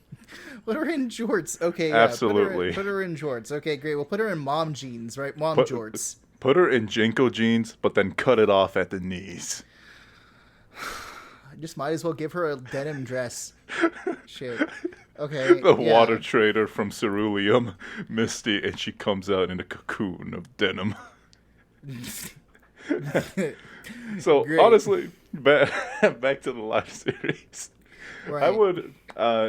Put her in jorts. Okay, yeah. Absolutely. Put her in jorts. Okay, great. We'll put her in mom jeans, right? Mom Put- jorts. Put her in Jinko jeans, but then cut it off at the knees. I just might as well give her a denim dress. Shit. Okay. The yeah. water trader from Ceruleum, Misty, and she comes out in a cocoon of denim. So Great. honestly, back to the live series. Right. I would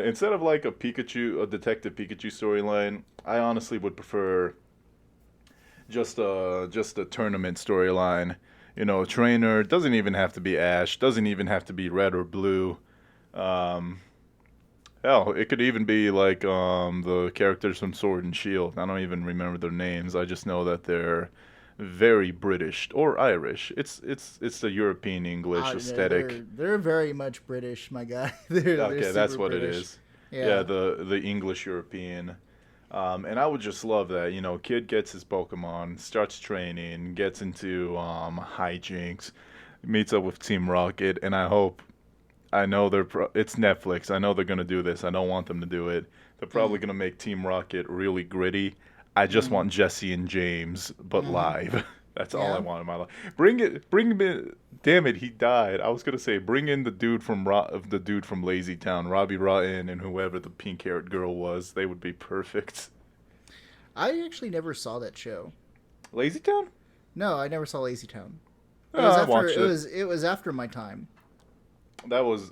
instead of like a Detective Pikachu storyline, I honestly would prefer just a tournament storyline. You know, a trainer doesn't even have to be Ash, doesn't even have to be red or blue. Hell, it could even be like the characters from Sword and Shield. I don't even remember their names. I just know that they're very British or Irish. It's the European English aesthetic. They're very much British, my guy. They're Okay, that's super what it British. is. Yeah, Yeah. the English European. And I would just love that. Kid gets his Pokemon, starts training, gets into hijinks, meets up with Team Rocket, and I know it's Netflix. I know they're gonna do this. I don't want them to do it. They're probably Mm. gonna make Team Rocket really gritty. I just Mm. want Jesse and James, but Mm-hmm. live. That's all I Yeah. want in my life. Bring him in. Damn it, he died. I was gonna say bring in the dude from Lazy Town, Robbie Rotten, and whoever the pink-haired girl was. They would be perfect. I actually never saw that show. Lazy Town? No, I never saw Lazy Town. It Oh, was I after watched it. it was after my time. That was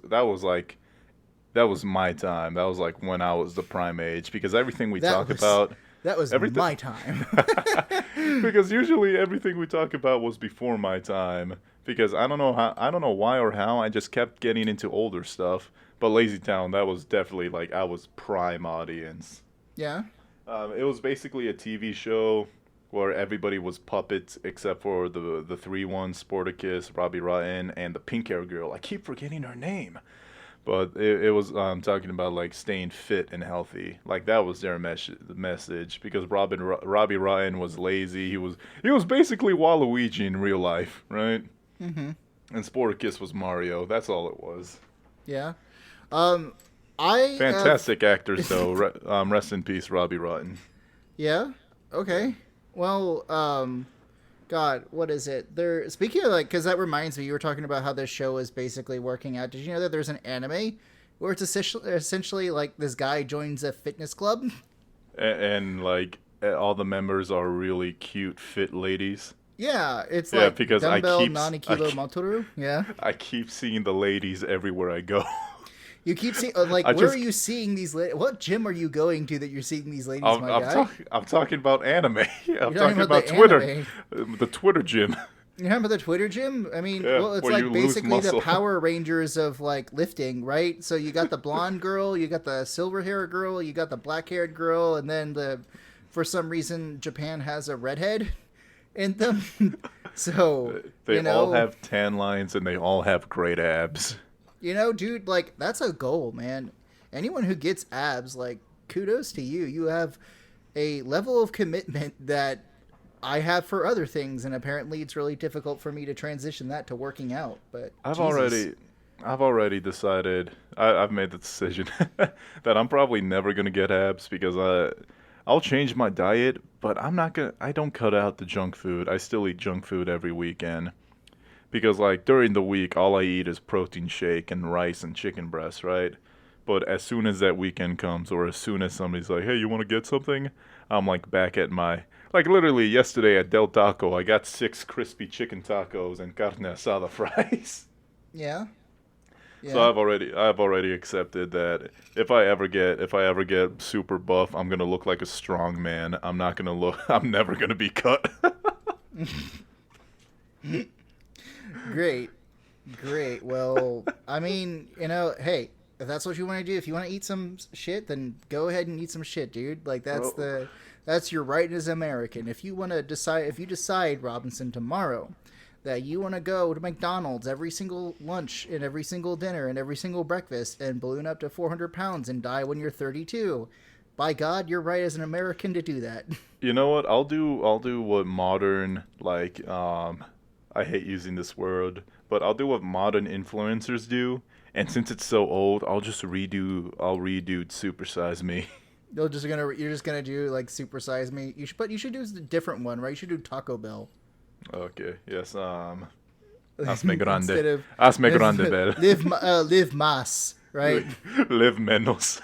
my time. That was like when I was the prime age because everything we That talk was about, that was everything my time. because usually everything we talk about was before my time because I don't know why or how I just kept getting into older stuff. But Lazy Town, that was definitely like I was prime audience. Yeah. It was basically a TV show where everybody was puppets except for the three ones, Sporticus, Robbie Rotten, and the pink hair girl. I keep forgetting her name. But it was talking about like staying fit and healthy. Like that was their message because Robbie Ryan was lazy. He was basically Waluigi in real life, right? Mm-hmm. And Sporticus was Mario. That's all it was. Yeah. Um, I Fantastic actors though. Rest in peace, Robbie Rotten. Yeah. Yeah. Okay. Well, God, what is it? There. Speaking of like, because that reminds me, you were talking about how this show is basically working out. Did you know that there's an anime where it's essentially like this guy joins a fitness club? And like all the members are really cute, fit ladies. Yeah, it's Yeah, like because dumbbell nani kilo keep motoru. Yeah, I keep seeing the ladies everywhere I go. you keep seeing like I where are just you seeing these? What gym are you going to that you're seeing these ladies, my guy? I'm talking about anime. I'm You're talking talking about about the Twitter, anime. the Twitter gym. You remember the Twitter gym? I mean, Yeah, well, it's where you like lose basically the muscle. Power Rangers of like lifting, right? So you got the blonde girl, you got the silver hair girl, you got the black haired girl, and then for some reason Japan has a redhead in them. So They all have tan lines and they all have great abs. dude, like that's a goal, man. Anyone who gets abs, like kudos to you. You have a level of commitment that I have for other things, and apparently it's really difficult for me to transition that to working out. But I've Jesus, already, I've already decided. I've made the decision that I'm probably never gonna get abs because I'll change my diet, but I'm not gonna. I don't cut out the junk food. I still eat junk food every weekend because like during the week, all I eat is protein shake and rice and chicken breast, right? But as soon as that weekend comes, or as soon as somebody's like, "Hey, you want to get something?" I'm like back at my like literally yesterday at Del Taco, I got 6 crispy chicken tacos and carne asada fries. yeah, So yeah. I've already accepted that if I ever get super buff, I'm gonna look like a strong man. I'm not gonna look. I'm never gonna be cut. Great, great. Well, I mean, hey, if that's what you want to do, if you want to eat some shit, then go ahead and eat some shit, dude. Like Bro, that's your right as American. If you decide Robinson tomorrow that you want to go to McDonald's every single lunch and every single dinner and every single breakfast and balloon up to 400 pounds and die when you're 32, by God, you're right as an American to do that. you know what? I'll do what modern like I hate using this word, but I'll do what modern influencers do. And since it's so old, I'll redo Super Size Me. You're just gonna do like supersize me. But you should do a different one, right? You should do Taco Bell. Okay, yes, hazme grande. Instead of Hazme grande, Bell. live mas, right? Live menos.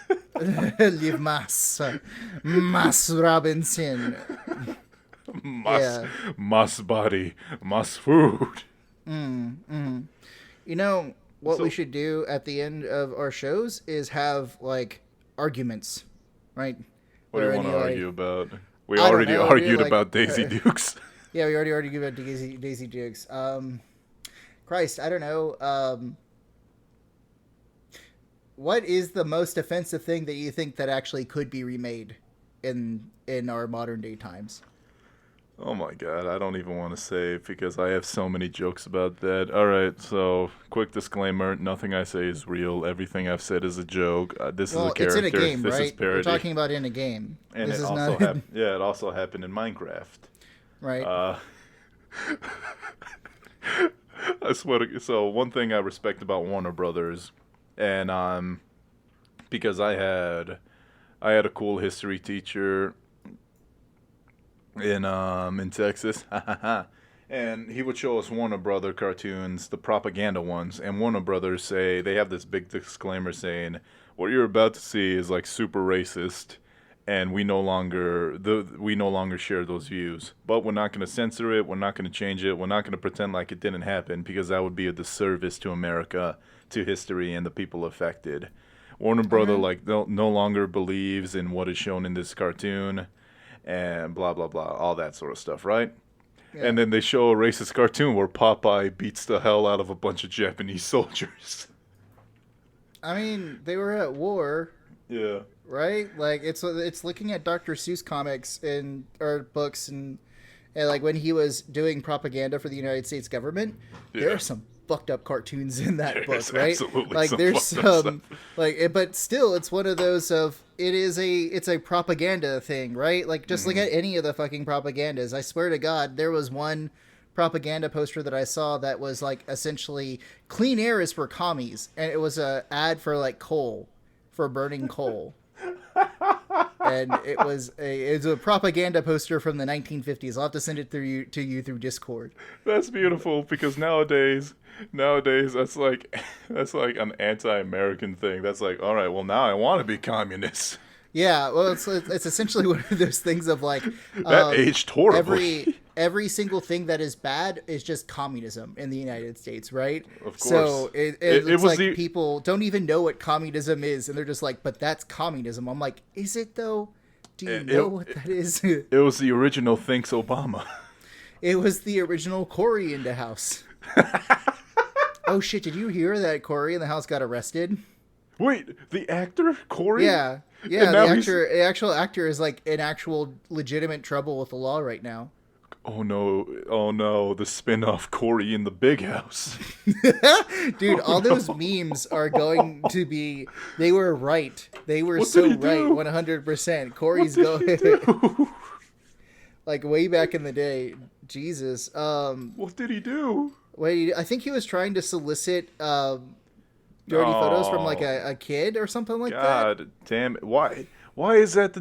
Live mas, mas Robinson. Mas, Yeah. mas body, mas food. You know what we So, should do at the end of our shows is have like arguments, right? what do Or you want any to like argue about? We I don't already know, dude, argued like about Daisy Dukes. yeah, we already argued about Daisy Dukes. Christ, I don't know. what is the most offensive thing that you think that actually could be remade in our modern day times? Oh my god, I don't even want to say it because I have so many jokes about that. Alright, so quick disclaimer, nothing I say is real. Everything I've said is a joke. This is a Well, it's in a character. game, This is right? We're parody. talking about in a game. And This it is also not it also happened in Minecraft. right. Uh I swear so one thing I respect about Warner Brothers and because I had a cool history teacher in Texas. And he would show us Warner Brother cartoons, the propaganda ones, and Warner Brothers say they have this big disclaimer saying what you're about to see is like super racist and we no longer share those views. But we're not going to censor it, we're not going to change it, we're not going to pretend like it didn't happen because that would be a disservice to America, to history and the people affected. Warner Brother like no longer believes in what is shown in this cartoon and blah blah blah, all that sort of stuff, right? Yeah. And then they show a racist cartoon where Popeye beats the hell out of a bunch of Japanese soldiers. I mean, they were at war, Yeah. right? Like it's looking at Dr. Seuss comics and or books and like when he was doing propaganda for the United States government, there are some fucked up cartoons in that book, right? Absolutely Like some there's fucked up some stuff. but still it's one of those of it's a propaganda thing, right? Like just look at any of the fucking propagandas. I swear to God, there was one propaganda poster that I saw that was like essentially clean air is for commies, and it was a ad for like coal, for burning coal. And it's a propaganda poster from the 1950s. I'll have to send it to you through Discord. That's beautiful because nowadays that's like an anti-American thing. That's like, all right, well now I want to be communist. Yeah, well, it's essentially one of those things of like That aged horribly. every single thing that is bad is just communism in the United States, right? Of course. So It it's was like people don't even know what communism is, and they're just like, "But that's communism." I'm like, "Is it though? Do you know what that is?" It was the original Thanks Obama. It was the original Corey in the house. Oh shit! Did you hear that Corey in the house got arrested? Wait, the actor Corey? Yeah. And now The actual actor is like in actual legitimate trouble with the law right now. Oh no, the spin-off Corey in the Big House. Dude, all those memes are going to be, they were right. They were What so did he right, do? 100%. Corey's going, like way back in the day. Jesus. What did he do? Wait, I think he was trying to solicit dirty photos from like a kid or something like that. God damn it. Why is that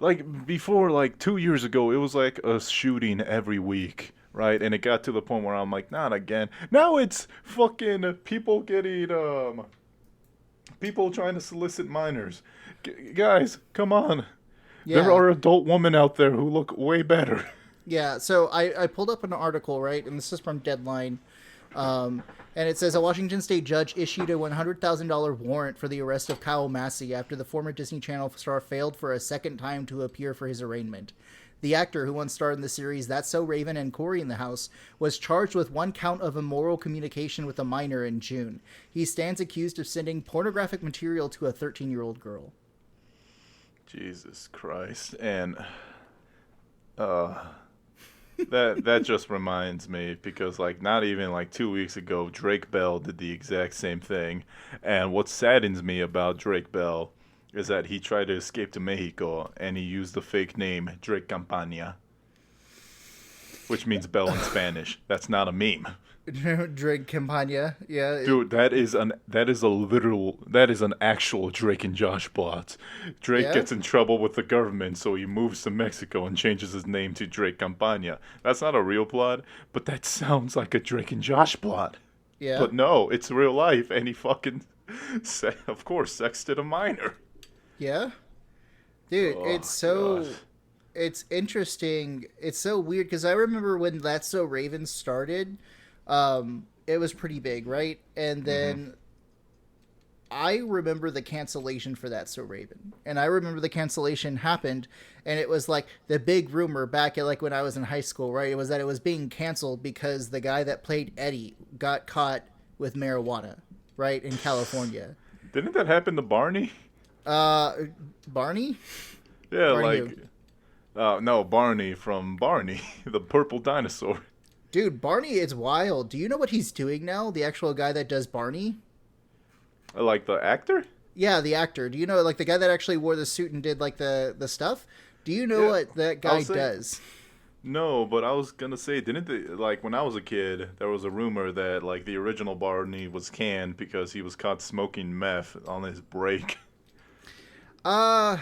like before, like 2 years ago, it was like a shooting every week, right? And it got to the point where I'm like, not again. Now it's fucking people people trying to solicit minors. Guys, come on. Yeah. There are adult women out there who look way better. Yeah, so I pulled up an article, right, and this is from Deadline, and it says a Washington state judge issued a $100,000 warrant for the arrest of Kyle Massey after the former Disney Channel star failed for a second time to appear for his arraignment. The actor, who once starred in the series That's So Raven and Corey in the House, was charged with one count of immoral communication with a minor in June. He stands accused of sending pornographic material to a 13-year-old girl. Jesus Christ. And that just reminds me because like not even like 2 weeks ago Drake Bell did the exact same thing, and what saddens me about Drake Bell is that he tried to escape to Mexico and he used the fake name Drake Campana, which means Bell in Spanish. That's not a meme. Drake Campana, yeah. Dude, that is an actual Drake and Josh plot. Drake gets in trouble with the government, so he moves to Mexico and changes his name to Drake Campana. That's not a real plot, but that sounds like a Drake and Josh plot. Yeah. But no, it's real life, and he fucking, of course, sexted a minor. Yeah. Dude, Oh, God. God. It's interesting. It's so weird because I remember when That's So Raven started, it was pretty big, right? And then I remember the cancellation for That's So Raven. And I remember the cancellation happened, and it was like the big rumor back at like when I was in high school, right? It was that it was being canceled because the guy that played Eddie got caught with marijuana, right, in California. Didn't that happen to Barney? Barney? Yeah, Barney like, no, Barney from Barney, the purple dinosaur. Dude, Barney is wild. Do you know what he's doing now? The actual guy that does Barney? Like the actor? Yeah, the actor. Do you know, like, the guy that actually wore the suit and did, like, the stuff? Do you know Yeah, what that guy does? No, but I was gonna say, didn't they, like, when I was a kid, there was a rumor that, like, the original Barney was canned because he was caught smoking meth on his break. I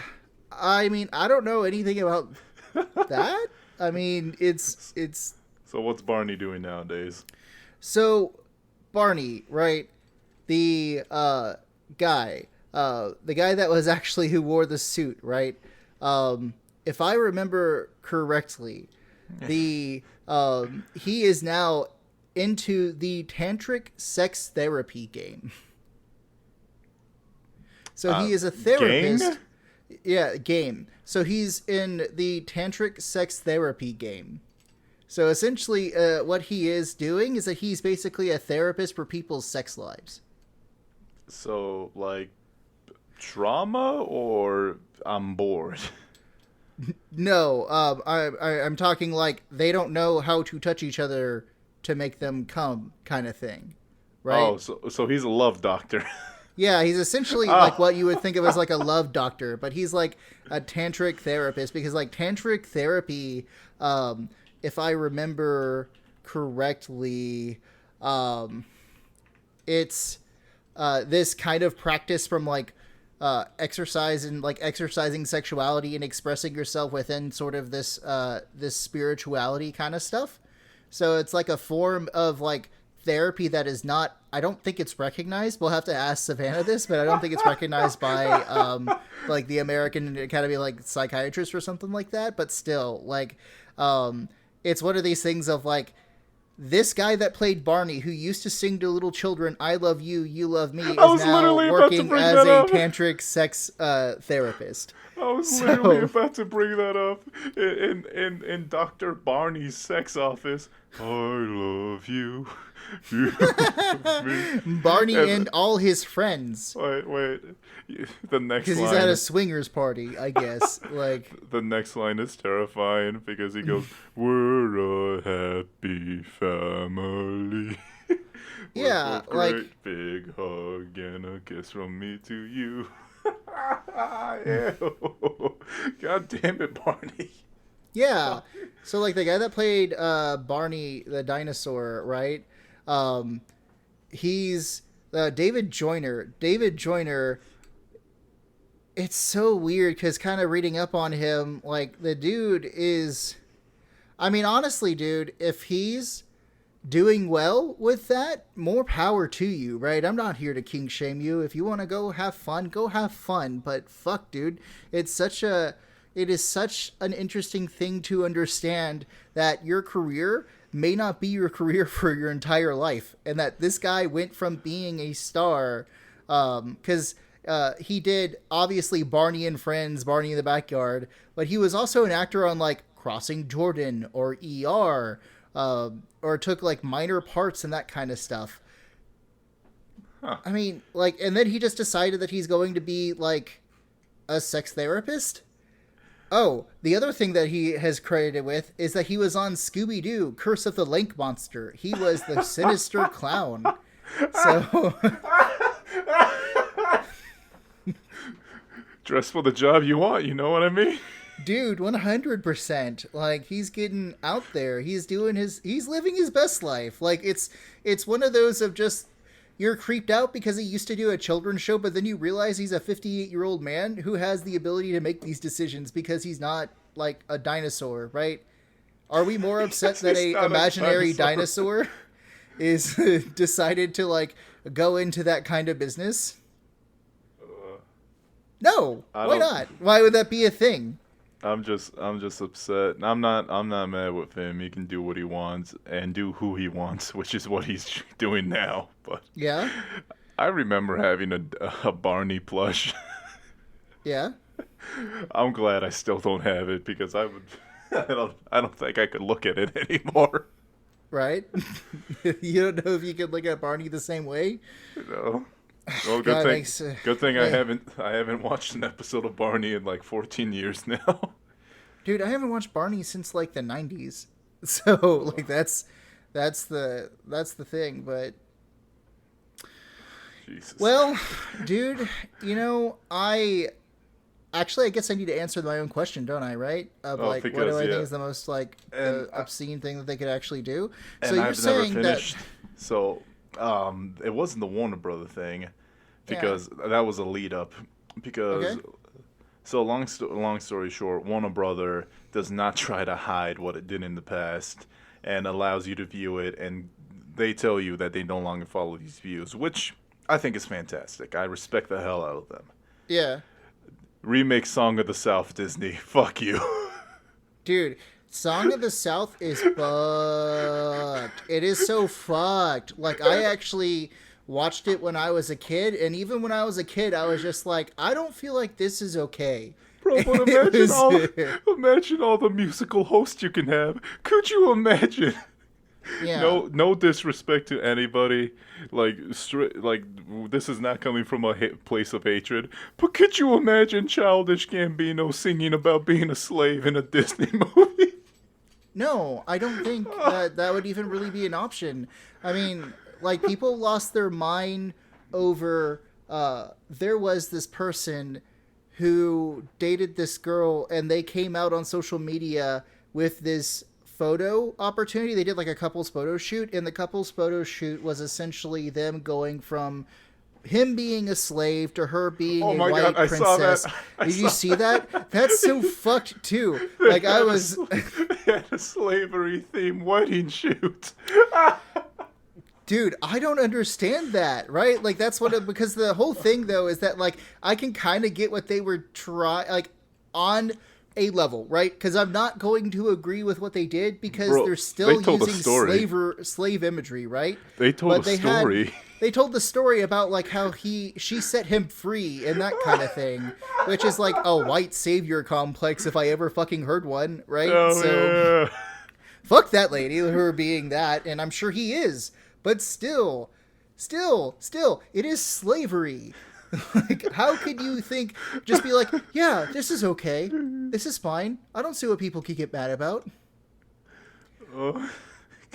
mean, I don't know anything about that. I mean, it's So what's Barney doing nowadays? so Barney, right? The guy, the guy that was actually who wore the suit, right? If I remember correctly, the he is now into the tantric sex therapy game. So he is a therapist. Gang? Yeah, game. So he's in the tantric sex therapy game. So essentially, what he is doing is that he's basically a therapist for people's sex lives. So, like, trauma or I'm bored? No, I'm talking like they don't know how to touch each other to make them come, kind of thing, right? Oh, so he's a love doctor. Yeah, he's essentially like what you would think of as like a love doctor, but he's like a tantric therapist because like tantric therapy, if I remember correctly, it's this kind of practice from like exercise and like exercising sexuality and expressing yourself within sort of this this spirituality kind of stuff. So it's like a form of like therapy that is not, I don't think it's recognized. We'll have to ask Savannah this, but I don't think it's recognized by like the American Academy of like psychiatrists or something like that. But still, like it's one of these things of like this guy that played Barney, who used to sing to little children, "I love you, you love me," is now working as a tantric sex therapist. I was literally about to bring that up in Dr. Barney's sex office. I love you. You love me. Barney and all his friends. Wait. The next because line. He's at a swingers party, I guess. Like the next line is terrifying because he goes, "We're a happy family." Yeah, With a great big hug and a kiss from me to you. Ew. God damn it, Barney. Yeah. So like the guy that played Barney the dinosaur, right? He's David Joyner. David Joyner. It's so weird because kind of reading up on him, like the dude is, I mean, honestly, dude, if he's doing well with that, more power to you, right? I'm not here to kink shame you. If you want to go have fun, go have fun. But fuck, dude, it is such an interesting thing to understand that your career may not be your career for your entire life, and that this guy went from being a star, because he did obviously Barney and Friends, Barney in the Backyard, but he was also an actor on like Crossing Jordan or ER, or took like minor parts and that kind of stuff. Huh. I mean, like, and then he just decided that he's going to be like a sex therapist. Oh, the other thing that he has credited with is that he was on Scooby-Doo, Curse of the Lake Monster. He was the sinister clown. So dress for the job you want, you know what I mean? dude, 100%. Like, he's getting out there. He's living his best life. Like, it's one of those of just, you're creeped out because he used to do a children's show, but then you realize he's a 58-year-old man who has the ability to make these decisions because he's not like a dinosaur, right? Are we more upset that a imaginary dinosaur is decided to like go into that kind of business? No, why not? Why would that be a thing? I'm just upset. I'm not mad with him. He can do what he wants and do who he wants, which is what he's doing now. But yeah, I remember having a Barney plush. Yeah. I'm glad I still don't have it because I don't think I could look at it anymore. Right? You don't know if you could look at Barney the same way? No. Well, God, it makes good thing eh. I haven't watched an episode of Barney in like 14 years now. Dude, I haven't watched Barney since like the '90s, so Oh, like that's the thing. But Jesus. well, dude, I actually I guess I need to answer my own question, don't I? Right? Of Oh, like, what do because I think yeah, is the most like and obscene thing that they could actually do? So and you're I've never saying that, finished. So, it wasn't the Warner Brother thing, yeah, because that was a lead up. Because okay, so long story short, Warner Brother does not try to hide what it did in the past and allows you to view it, and they tell you that they no longer follow these views, which I think is fantastic. I respect the hell out of them. yeah. Remake Song of the South, Disney. Fuck you. Dude, Song of the South is fucked. It is so fucked. Like, I actually watched it when I was a kid, and even when I was a kid, I was just like, I don't feel like this is okay. Bro, but It was, imagine all the musical hosts you can have. Could you imagine? yeah. No disrespect to anybody. Like this is not coming from a place of hatred. But could you imagine Childish Gambino singing about being a slave in a Disney movie? No, I don't think that that would even really be an option. I mean, like, people lost their mind over there was this person who dated this girl, and they came out on social media with this photo opportunity. They did like a couples photo shoot, and the couples photo shoot was essentially them going from him being a slave to her being Oh a my god, white I saw that. princess. I Did you saw see that? That's so fucked too. they Like, I had was they had a slavery themed wedding shoot. dude, I don't understand that, right? Like, that's what because the whole thing though is that, like, I can kind of get what they were trying, like, on a level, right? Because I'm not going to agree with what they did because Bro, they're they still told a using story. slave imagery, right? They told But a story. they told the story about like how she set him free and that kind of thing, which is like a white savior complex if I ever fucking heard one, right? Oh So yeah. fuck that lady, her being that, and I'm sure he is, but still, it is slavery. Like, how could you think, just be like, yeah, this is okay, this is fine, I don't see what people could get mad about. Oh.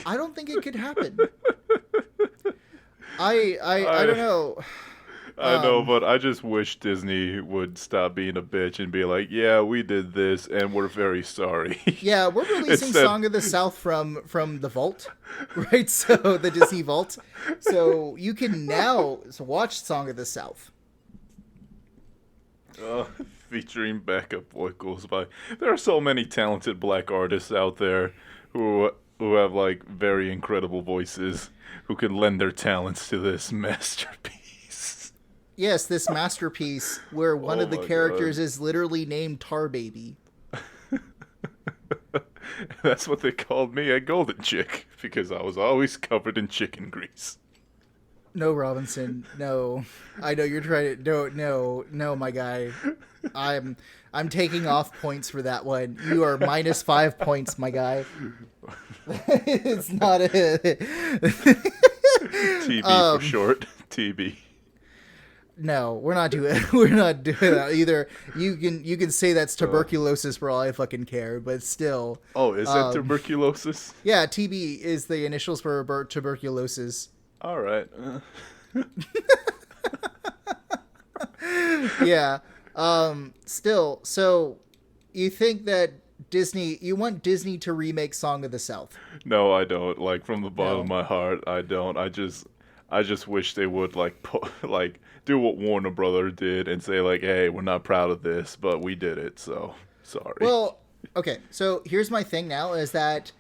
I don't think it could happen. I don't know. I know, but I just wish Disney would stop being a bitch and be like, "Yeah, we did this, and we're very sorry." Yeah, we're releasing Instead, Song of the South from the vault, right? So the Disney vault, so you can now watch Song of the South. uh, featuring backup vocals by. There are so many talented black artists out there who have like very incredible voices who can lend their talents to this masterpiece. Yes, this masterpiece where one Oh of the my characters god. is literally named Tar Baby. That's what they called me at Golden Chick because I was always covered in chicken grease. No, Robinson. No, I know you're trying to. No, my guy. I'm taking off points for that one. You are -5 points, my guy. It's not a. TB for short. TB. No, we're not doing. We're not doing that either. You can say that's tuberculosis for all I fucking care, but still. Oh, is that tuberculosis? Yeah, TB is the initials for tuberculosis. All right. Yeah. Still, so you think that you want Disney to remake Song of the South? No, I don't. Like from the bottom of No. my heart, I don't. I just wish they would like do what Warner Brother did and say like, "Hey, we're not proud of this, but we did it." So, sorry. Well, okay. So here's my thing now is that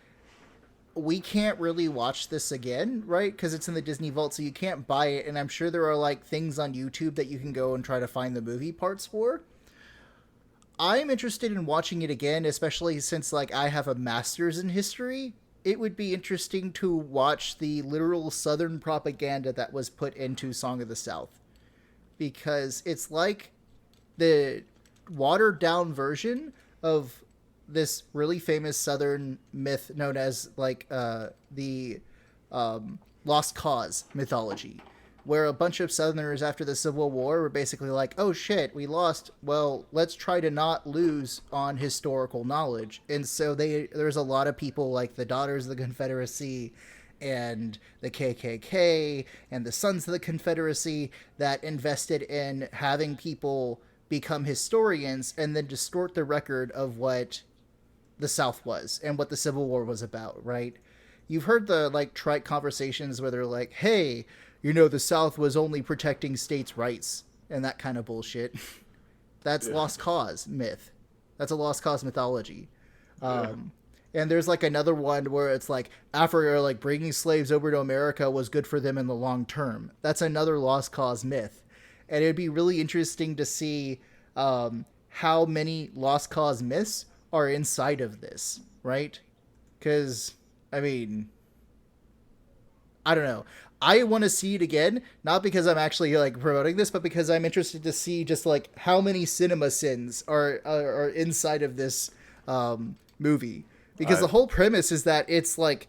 we can't really watch this again, right? Because it's in the Disney Vault, so you can't buy it. And I'm sure there are like things on YouTube that you can go and try to find the movie parts for. I'm interested in watching it again, especially since like I have a master's in history. It would be interesting to watch the literal Southern propaganda that was put into Song of the South, because it's like the watered down version of this really famous Southern myth known as like the Lost Cause mythology, where a bunch of Southerners after the Civil War were basically like, oh shit, we lost. Well, let's try to not lose on historical knowledge. And so there's a lot of people like the Daughters of the Confederacy and the KKK and the Sons of the Confederacy that invested in having people become historians and then distort the record of what the South was and what the Civil War was about, right? You've heard the like trite conversations where they're like, hey, the South was only protecting states' rights and that kind of bullshit. That's lost cause myth. That's a lost cause mythology. And there's like another one where it's like Africa, like bringing slaves over to America was good for them in the long term. That's another lost cause myth. And it'd be really interesting to see how many lost cause myths are inside of this, right? Because, I mean, I don't know. I want to see it again, not because I'm actually like promoting this, but because I'm interested to see just like how many cinema sins are inside of this movie. Because the whole premise is that it's like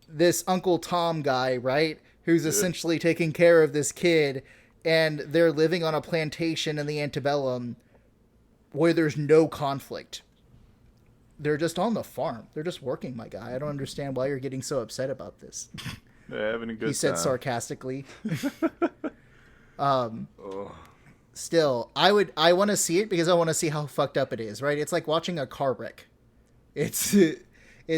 this Uncle Tom guy, right? Who's essentially taking care of this kid, and they're living on a plantation in the antebellum where there's no conflict. They're just on the farm. They're just working, my guy. I don't understand why you're getting so upset about this. They're having a good time. He said sarcastically. Still, I want to see it because I want to see how fucked up it is, right? It's like watching a car wreck. It's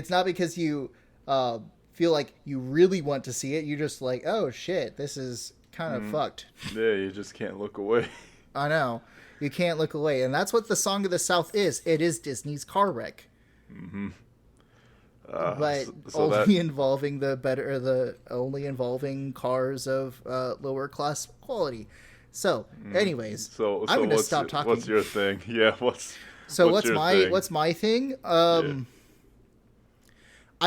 not because you feel like you really want to see it. You're just like, oh shit, this is kind of fucked. Yeah, you just can't look away. I know. You can't look away. And that's what the Song of the South is. It is Disney's car wreck. Mm-hmm. But only involving cars of lower class quality. So, anyways, so I'm going to stop talking. What's your thing? Yeah, what's my thing? I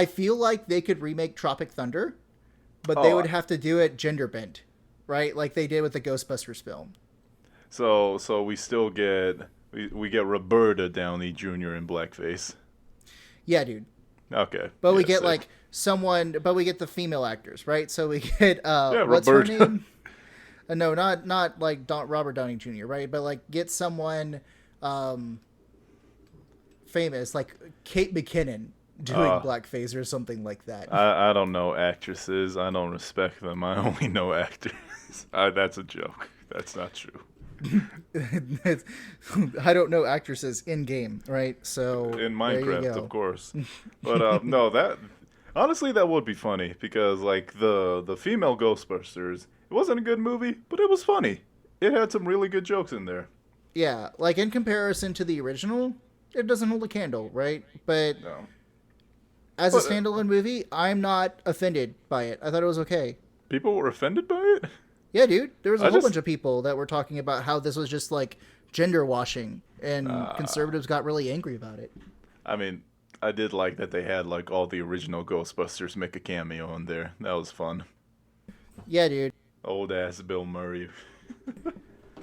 feel like they could remake Tropic Thunder, but they would have to do it gender bent, right? Like they did with the Ghostbusters film. So we still get we get Roberta Downey Jr. in blackface. Yeah, dude. Okay. But we get like someone, but we get the female actors, right? So we get what's Roberta. her name? No, not like Robert Downey Jr., right? But like get someone famous, like Kate McKinnon doing blackface or something like that. I don't know actresses. I don't respect them. I only know actors. That's a joke. That's not true. I don't know actresses in game, right? So in Minecraft, of course. But no, that honestly that would be funny because like the female Ghostbusters, it wasn't a good movie, but it was funny. It had some really good jokes in there. Yeah, like in comparison to the original, it doesn't hold a candle, right? But as a standalone movie, I'm not offended by it. I thought it was okay. People were offended by it? Yeah, dude. There was a whole bunch of people that were talking about how this was just like gender washing, and conservatives got really angry about it. I mean, I did like that they had like all the original Ghostbusters make a cameo in there. That was fun. Yeah, dude. Old ass Bill Murray.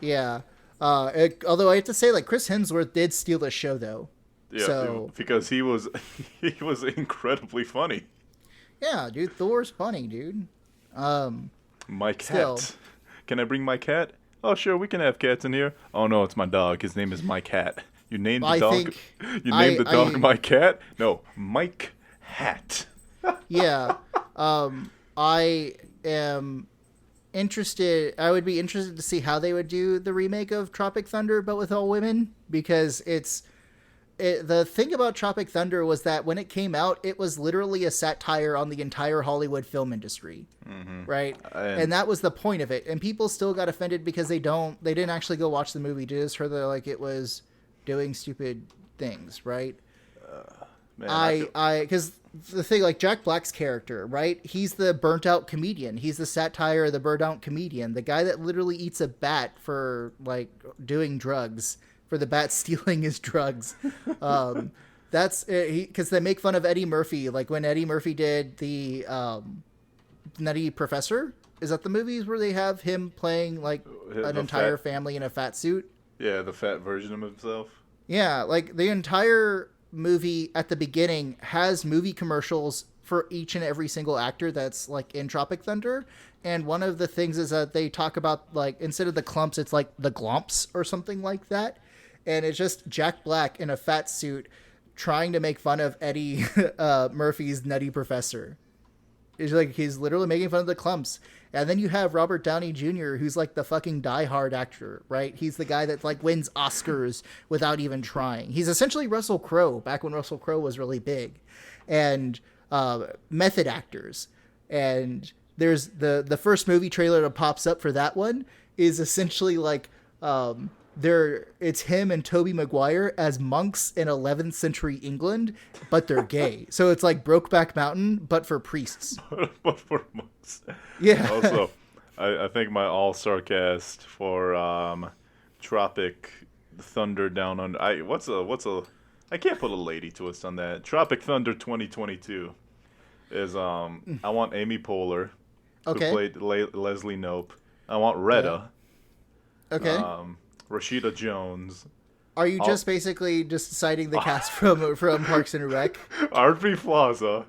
Yeah. Although I have to say, like, Chris Hemsworth did steal the show, though. Yeah, because he was incredibly funny. Yeah, dude. Thor's funny, dude. My cat. Can I bring my cat? Oh, sure, we can have cats in here. Oh, no, it's my dog. His name is Mike Hat. You named the dog. You named the dog my cat? No, Mike Hat. Yeah. I am interested. I would be interested to see how they would do the remake of Tropic Thunder, but with all women, because the thing about Tropic Thunder was that when it came out, it was literally a satire on the entire Hollywood film industry, right? And that was the point of it. And people still got offended because they didn't actually go watch the movie. They just heard that like it was doing stupid things, right? Because the thing, like Jack Black's character, right? He's the burnt out comedian. He's the satire, the burnt out comedian, the guy that literally eats a bat for like doing drugs. For the bat stealing his drugs. That's because they make fun of Eddie Murphy. Like when Eddie Murphy did the Nutty Professor. Is that the movies where they have him playing like an entire family in a fat suit? Yeah, the fat version of himself. Yeah, like the entire movie at the beginning has movie commercials for each and every single actor that's like in Tropic Thunder. And one of the things is that they talk about like instead of the clumps, it's like the glomps or something like that. And it's just Jack Black in a fat suit trying to make fun of Eddie Murphy's Nutty Professor. It's like he's literally making fun of the clumps. And then you have Robert Downey Jr., who's like the fucking die-hard actor, right? He's the guy that like wins Oscars without even trying. He's essentially Russell Crowe, back when Russell Crowe was really big. And method actors. And there's the first movie trailer that pops up for that one is essentially like it's him and Tobey Maguire as monks in 11th century England, but they're gay. So it's like Brokeback Mountain, but for priests. But for monks. Yeah. Also, I think my all-star cast for Tropic Thunder Down Under. I can't put a lady twist on that. Tropic Thunder 2022 is I want Amy Poehler, Okay. who played Leslie Knope. I want Retta. Yeah. Okay. Rashida Jones. Are you just basically just citing the cast from Parks and Rec? Aubrey Plaza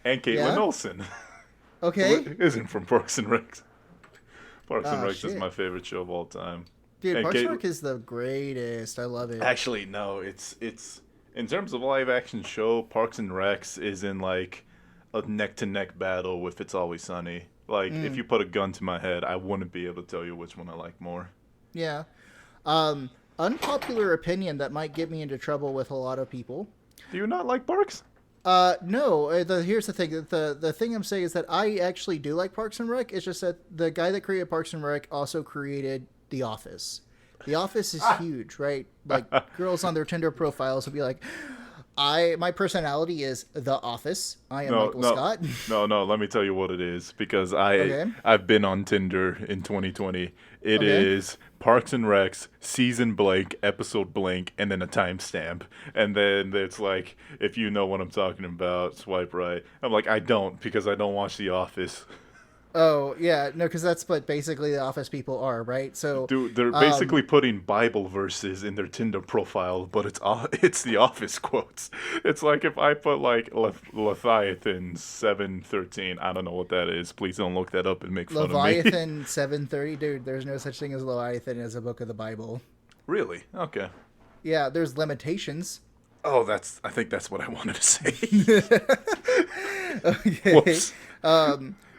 and Caitlin Olsen. Okay. Who isn't from Parks and Rec. Parks and Rec shit. is my favorite show of all time. Dude, And Parks and Rec is the greatest. I love it. Actually, no. It's in terms of live action show, Parks and Rec is in like a neck to neck battle with It's Always Sunny. Like if you put a gun to my head, I wouldn't be able to tell you which one I like more. Yeah. Unpopular opinion that might get me into trouble with a lot of people. Do you not like Parks? No. Here's the thing. The thing I'm saying is that I actually do like Parks and Rec. It's just that the guy that created Parks and Rec also created The Office. The Office is huge, right? Like girls on their Tinder profiles will be like, my personality is The Office. I am Michael Scott. No. Let me tell you what it is because I've been on Tinder in 2020. It is Parks and Recs season blank, episode blank, and then a timestamp. And then it's like, if you know what I'm talking about, swipe right. I'm like, I don't because I don't watch The Office. Oh, yeah. No, because that's what basically the Office people are, right? So, Dude, they're basically putting Bible verses in their Tinder profile, but it's The Office quotes. It's like if I put like Leviathan 7:13. I don't know what that is. Please don't look that up and make fun of me. Leviathan 7:30, dude. There's no such thing as Leviathan as a book of the Bible. Really? Okay. Yeah, there's limitations. Oh, I think that's what I wanted to say. Okay. Whoops.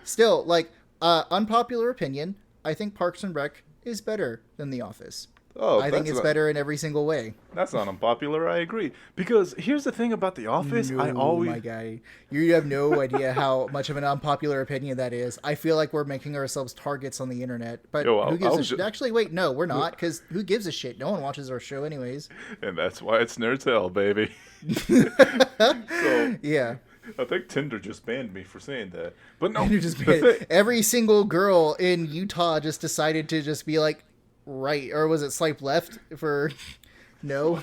Still, like, unpopular opinion, I think Parks and Rec is better than The Office. Oh, I think it's better in every single way. That's not unpopular. I agree. Because here's the thing about The Office. My guy, you have no idea how much of an unpopular opinion that is. I feel like we're making ourselves targets on the internet. But who gives a shit? Actually, wait, no, we're not. Because who gives a shit? No one watches our show anyways. And that's why it's Nerds Hell, baby. So, yeah. I think Tinder just banned me for saying that. But no, every single girl in Utah just decided to just be like, right, or was it swipe left for no?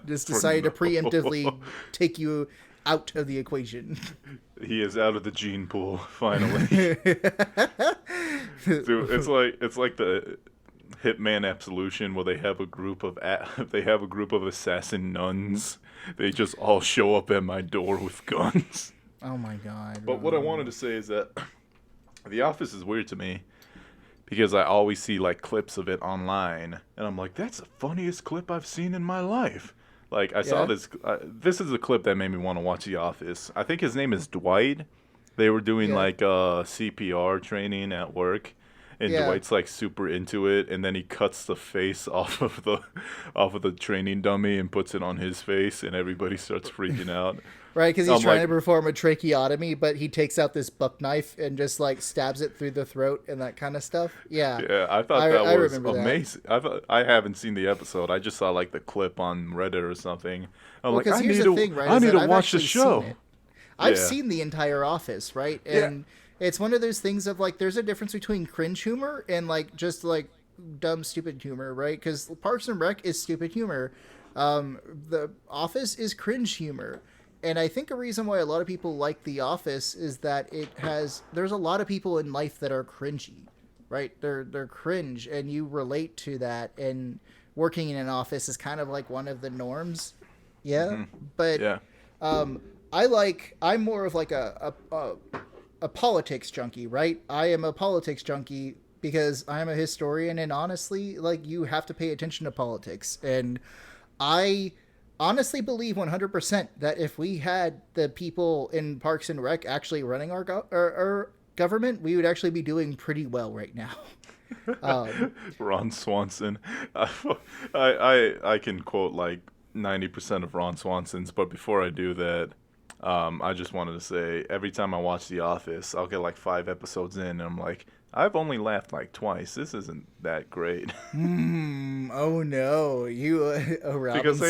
Just decided to preemptively take you out of the equation. He is out of the gene pool finally. Dude, it's like the Hitman Absolution where they have a group of assassin nuns. They just all show up at my door with guns. Oh my god. But what I wanted to say is that The Office is weird to me because I always see like clips of it online and I'm like, that's the funniest clip I've seen in my life. Like I saw this this is a clip that made me want to watch The Office. I think his name is Dwight. They were doing like CPR training at work. And Dwight's like super into it, and then he cuts the face off of the training dummy and puts it on his face, and everybody starts freaking out. Right, because he's trying to perform a tracheotomy, but he takes out this buck knife and just like stabs it through the throat and that kind of stuff. Yeah, I thought that was amazing. I haven't seen the episode. I just saw like the clip on Reddit or something. I'm like, I need to watch the show. I've seen the entire Office, right? And it's one of those things of like, there's a difference between cringe humor and like just like dumb, stupid humor, right? Because Parks and Rec is stupid humor. The Office is cringe humor. And I think a reason why a lot of people like The Office is that there's a lot of people in life that are cringy, right? They're cringe and you relate to that. And working in an office is kind of like one of the norms. Yeah. Mm-hmm. But, I'm more of like a politics junkie, right? I am a politics junkie because I'm a historian, and honestly, like, you have to pay attention to politics. And I honestly believe 100% that if we had the people in Parks and Rec actually running our government, we would actually be doing pretty well right now. Ron Swanson. I can quote like 90% of Ron Swanson's, but before I do that, I just wanted to say every time I watch The Office, I'll get like 5 episodes in, and I'm like, I've only laughed like twice. This isn't that great. Oh no, you Robinson. Because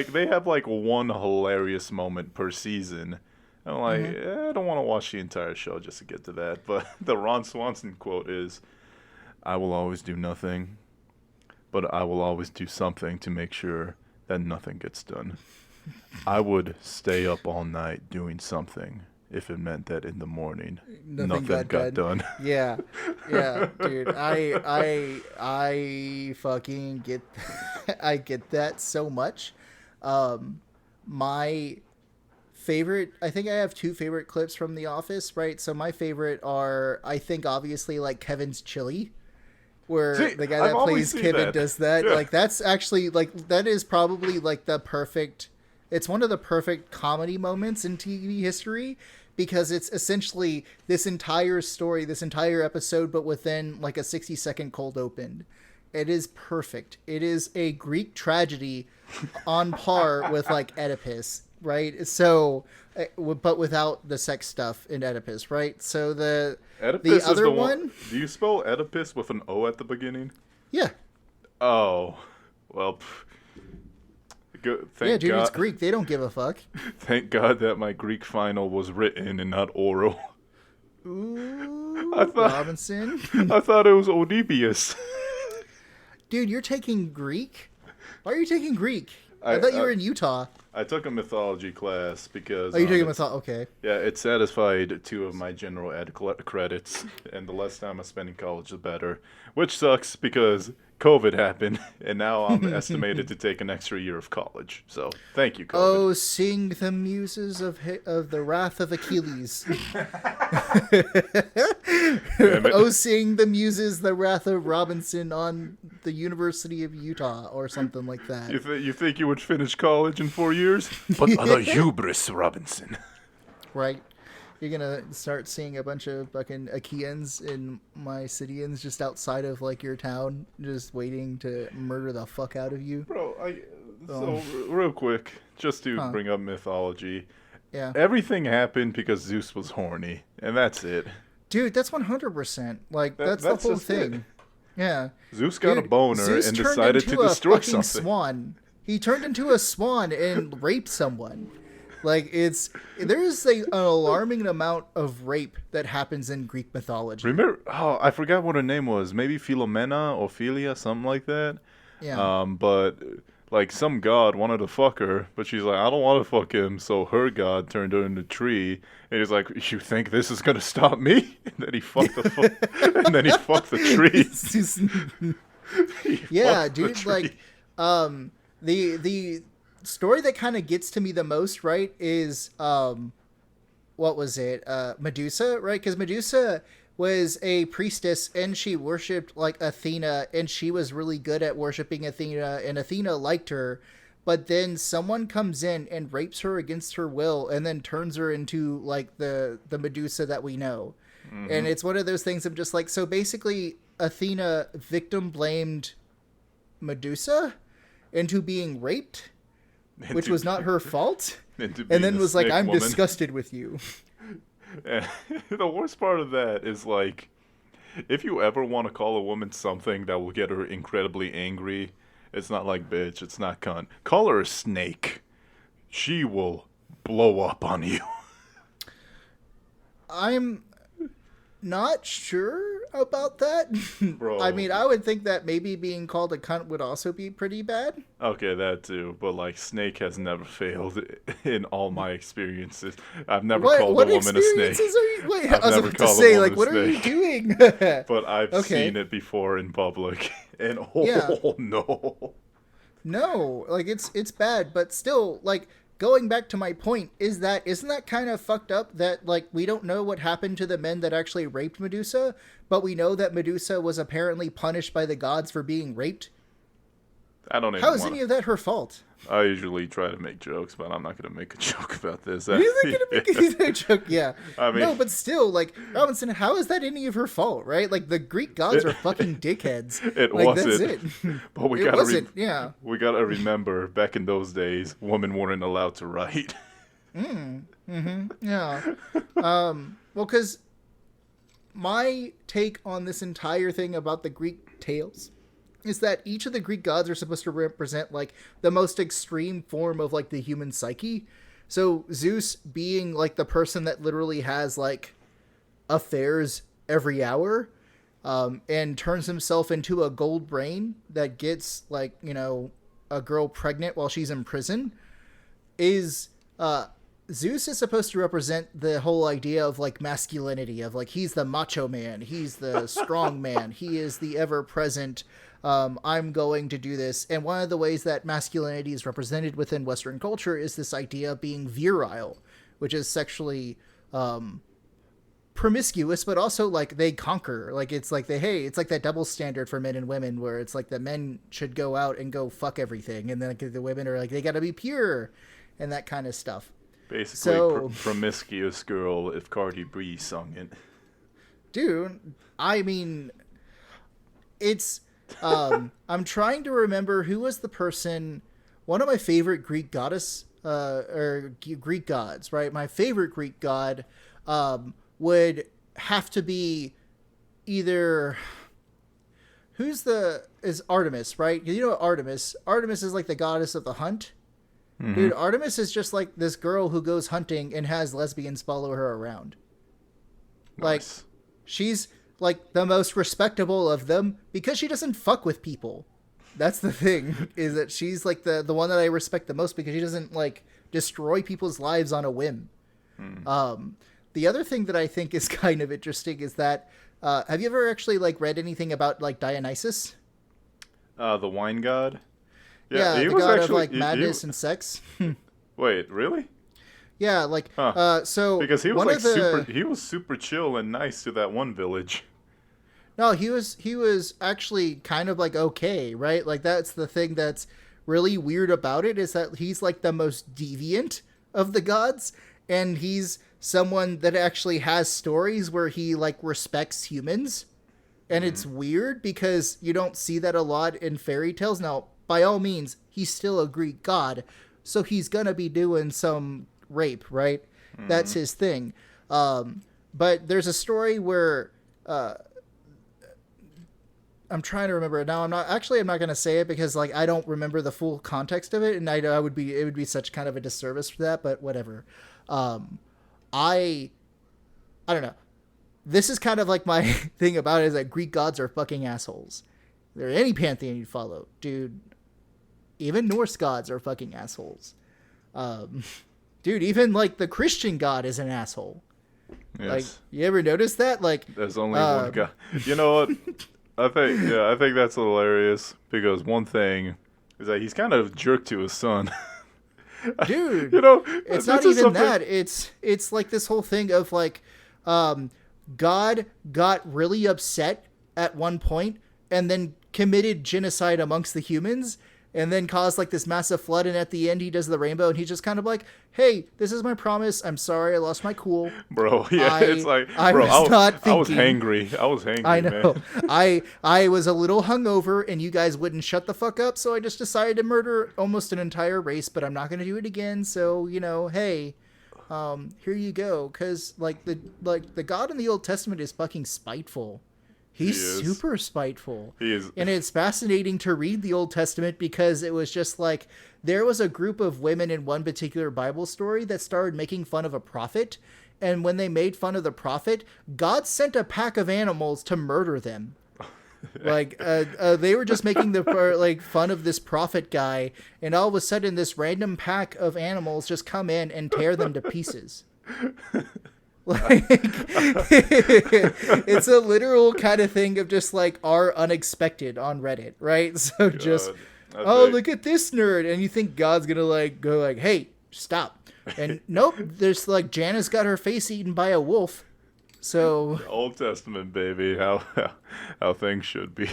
they have like one hilarious moment per season. And I'm like, I don't want to watch the entire show just to get to that. But the Ron Swanson quote is, I will always do nothing, but I will always do something to make sure that nothing gets done. I would stay up all night doing something if it meant that in the morning nothing got done. Yeah, dude. I fucking get I get that so much. My favorite, I think I have two favorite clips from The Office, right? So my favorite are, I think, obviously, like Kevin's chili, where the guy that plays Kevin does that. Yeah. Like, that's actually, like, that is probably like the perfect, it's one of the perfect comedy moments in TV history, because it's essentially this entire story, this entire episode, but within like a 60-second cold open. It is perfect. It is a Greek tragedy on par with like Oedipus, right? So, but without the sex stuff in Oedipus, right? So the other one. Do you spell Oedipus with an O at the beginning? Yeah. Oh, well. Thank God. It's Greek. They don't give a fuck. Thank God that my Greek final was written and not oral. Ooh, Robinson. I thought it was Oedipus. Dude, you're taking Greek? Why are you taking Greek? I thought you were in Utah. I took a mythology class because... Oh, you took a mythology? Okay. Yeah, it satisfied 2 of my general ed credits, and the less time I spend in college, the better. Which sucks because COVID happened, and now I'm estimated to take an extra year of college. So, thank you, COVID. Oh, sing the muses of the wrath of Achilles. Oh, sing the muses the wrath of Robinson on the University of Utah, or something like that. You think you would finish college in 4 years? But the hubris, Robinson. Right. You're gonna start seeing a bunch of fucking Achaeans and Mysidians just outside of like your town, just waiting to murder the fuck out of you. Bro, so real quick, just to bring up mythology. Yeah. Everything happened because Zeus was horny, and that's it. Dude, that's 100%. Like, that's the whole thing. It. Yeah. Zeus got a boner and decided to destroy something. Swan. He turned into a swan and raped someone. Like, there's an alarming amount of rape that happens in Greek mythology. Remember, I forgot what her name was. Maybe Philomena or Philia, something like that. Yeah. But like some god wanted to fuck her, but she's like, I don't want to fuck him. So her god turned her into a tree, and he's like, you think this is gonna stop me? And then he fucked the tree. Yeah, dude. Like, the story that kind of gets to me the most, right, is what was it? Medusa, right? Because Medusa was a priestess, and she worshipped like Athena, and she was really good at worshiping Athena, and Athena liked her. But then someone comes in and rapes her against her will, and then turns her into like the Medusa that we know. Mm-hmm. And it's one of those things of just like, so basically Athena victim blamed Medusa into being raped, which was not her fault, and then was like, I'm disgusted with you. And the worst part of that is, like, if you ever want to call a woman something that will get her incredibly angry, it's not like bitch, it's not cunt. Call her a snake. She will blow up on you. I'm not sure about that. Bro. I mean, I would think that maybe being called a cunt would also be pretty bad. Okay, that too. But, like, snake has never failed in all my experiences. I've never called a woman a snake. I was about to say, like, what are you doing? But I've seen it before in public. And, no. No, like, it's bad. But still, like, going back to my point is that isn't that kind of fucked up that like we don't know what happened to the men that actually raped Medusa, but we know that Medusa was apparently punished by the gods for being raped? I don't even How is wanna... any of that her fault? I usually try to make jokes, but I'm not going to make a joke about this. You're not gonna make a joke, yeah. I mean, no, but still, like, Robinson, how is that any of her fault, right? Like, the Greek gods are fucking dickheads. It like, wasn't. That's it. But we it gotta wasn't, yeah. we gotta remember, back in those days, women weren't allowed to write. Yeah. Well, because my take on this entire thing about the Greek tales is that each of the Greek gods are supposed to represent, like, the most extreme form of, like, the human psyche. So Zeus being, like, the person that literally has, like, affairs every hour, and turns himself into a gold brain that gets, like, you know, a girl pregnant while she's in prison, is, Zeus is supposed to represent the whole idea of, like, masculinity, of, like, he's the macho man, he's the strong man, he is the ever-present, I'm going to do this. And one of the ways that masculinity is represented within Western culture is this idea of being virile, which is sexually promiscuous, but also like they conquer. Like it's like it's like that double standard for men and women, where it's like the men should go out and go fuck everything, and then like, the women are like they got to be pure, and that kind of stuff. Basically, so, promiscuous girl if Cardi B sung it. Dude, I mean, it's. I'm trying to remember who was the person. One of my favorite Greek goddess, or Greek gods, right? My favorite Greek god, would have to be either. Is Artemis, right? You know Artemis. Artemis is like the goddess of the hunt. Mm-hmm. Dude, Artemis is just like this girl who goes hunting and has lesbians follow her around. Nice. Like, she's like the most respectable of them because she doesn't fuck with people. That's the thing, is that she's like the one that I respect the most because she doesn't like destroy people's lives on a whim. The other thing that I think is kind of interesting is that have you ever actually like read anything about like Dionysus? The wine god? Yeah, he the was god actually, of like madness and sex. Wait, really? Yeah, like so because he was like he was super chill and nice to that one village. No, he was actually kind of like okay, right? Like that's the thing that's really weird about it, is that he's like the most deviant of the gods, and he's someone that actually has stories where he like respects humans. And it's weird because you don't see that a lot in fairy tales. Now, by all means, he's still a Greek god, so he's gonna be doing some rape, right? That's his thing. But there's a story where I'm trying to remember it now. I'm not going to say it because like I don't remember the full context of it, and it would be such kind of a disservice for that, but whatever. I don't know. This is kind of like my thing about it, is that Greek gods are fucking assholes. They're any pantheon you follow, dude. Even Norse gods are fucking assholes. Dude, even like the Christian god is an asshole. Yes. Like, you ever notice that? Like, there's only one god. You know what? I think that's hilarious because one thing is that he's kind of a jerk to his son. Dude, you know, it's not even that. It's like this whole thing of like, God got really upset at one point and then committed genocide amongst the humans, and then caused like this massive flood, and at the end he does the rainbow, and he's just kind of like, hey, this is my promise, I'm sorry I lost my cool. Bro, yeah, it's like, I bro, was hangry. I was hangry, I know. man. I was a little hungover, and you guys wouldn't shut the fuck up, so I just decided to murder almost an entire race, but I'm not going to do it again, so, you know, hey, here you go, because, like, the God in the Old Testament is fucking spiteful. He's super spiteful. He is. And it's fascinating to read the Old Testament because it was just like, there was a group of women in one particular Bible story that started making fun of a prophet. And when they made fun of the prophet, God sent a pack of animals to murder them. Like, they were just making fun of this prophet guy. And all of a sudden, this random pack of animals just come in and tear them to pieces. Like, it's a literal kind of thing of just like our unexpected on Reddit, right? So just, look at this nerd, and you think God's gonna like go like, hey, stop. And nope, there's like Jana's got her face eaten by a wolf. So Old Testament, baby, how things should be.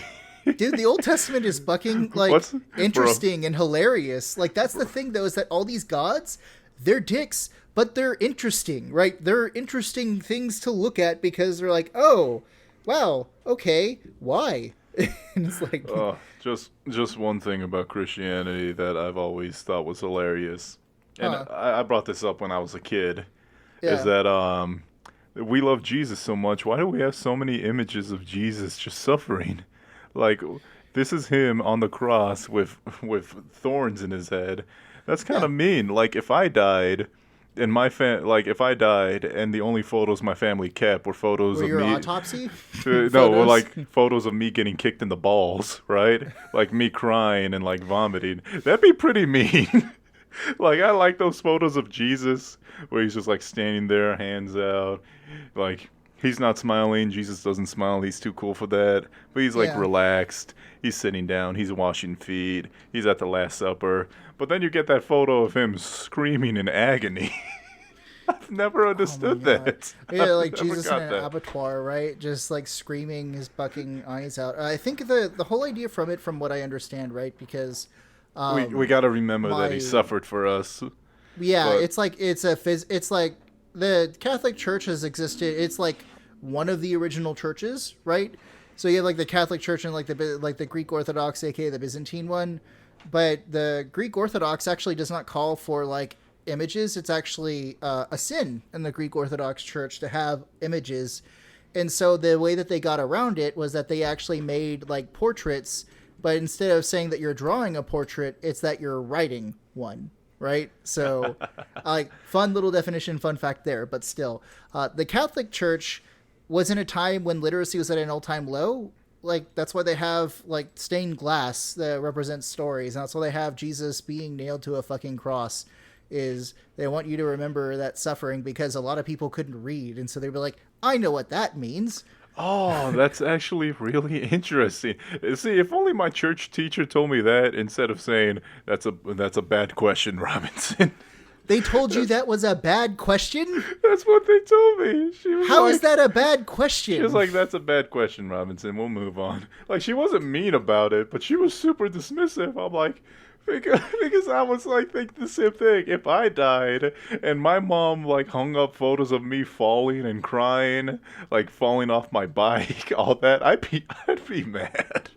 dude, the Old Testament is fucking like interesting and hilarious. Like that's the thing though, is that all these gods, they're dicks, but they're interesting, right? They're interesting things to look at because they're like, oh, wow, okay, why? And it's like, just one thing about Christianity that I've always thought was hilarious, and I brought this up when I was a kid, is that we love Jesus so much. Why do we have so many images of Jesus just suffering? Like, this is him on the cross with thorns in his head. That's kind of mean. Like, if I died, and if I died, and the only photos my family kept were photos of your me. autopsy? No, like photos of me getting kicked in the balls, right? Like me crying and like vomiting. That'd be pretty mean. Like, I like those photos of Jesus where he's just like standing there, hands out, like. He's not smiling. Jesus doesn't smile. He's too cool for that. But he's like relaxed. He's sitting down. He's washing feet. He's at the Last Supper. But then you get that photo of him screaming in agony. I've never understood that. Yeah, like Jesus in an abattoir, right? Just like screaming his bucking eyes out. I think the whole idea from it, from what I understand, right? Because we got to remember that he suffered for us. Yeah, but it's like it's like the Catholic Church has existed. It's like one of the original churches, right? So you have like the Catholic Church and like the Greek Orthodox, aka the Byzantine one. But the Greek Orthodox actually does not call for like images. It's actually a sin in the Greek Orthodox Church to have images. And so the way that they got around it was that they actually made like portraits, but instead of saying that you're drawing a portrait, it's that you're writing one. Right? So, like, fun little definition, fun fact there, but still. The Catholic Church was in a time when literacy was at an all-time low. Like, that's why they have, like, stained glass that represents stories. And that's why they have Jesus being nailed to a fucking cross, is they want you to remember that suffering because a lot of people couldn't read. And so they were like, I know what that means. Oh, that's actually really interesting. See, if only my church teacher told me that instead of saying that's a bad question, Robinson. They told you that was a bad question? That's what they told me. How is that a bad question? She was like, that's a bad question, Robinson. We'll move on. Like, she wasn't mean about it, but she was super dismissive. I'm like, because I was like thinking the same thing. If I died and my mom like hung up photos of me falling and crying, like falling off my bike, all that, I'd be mad.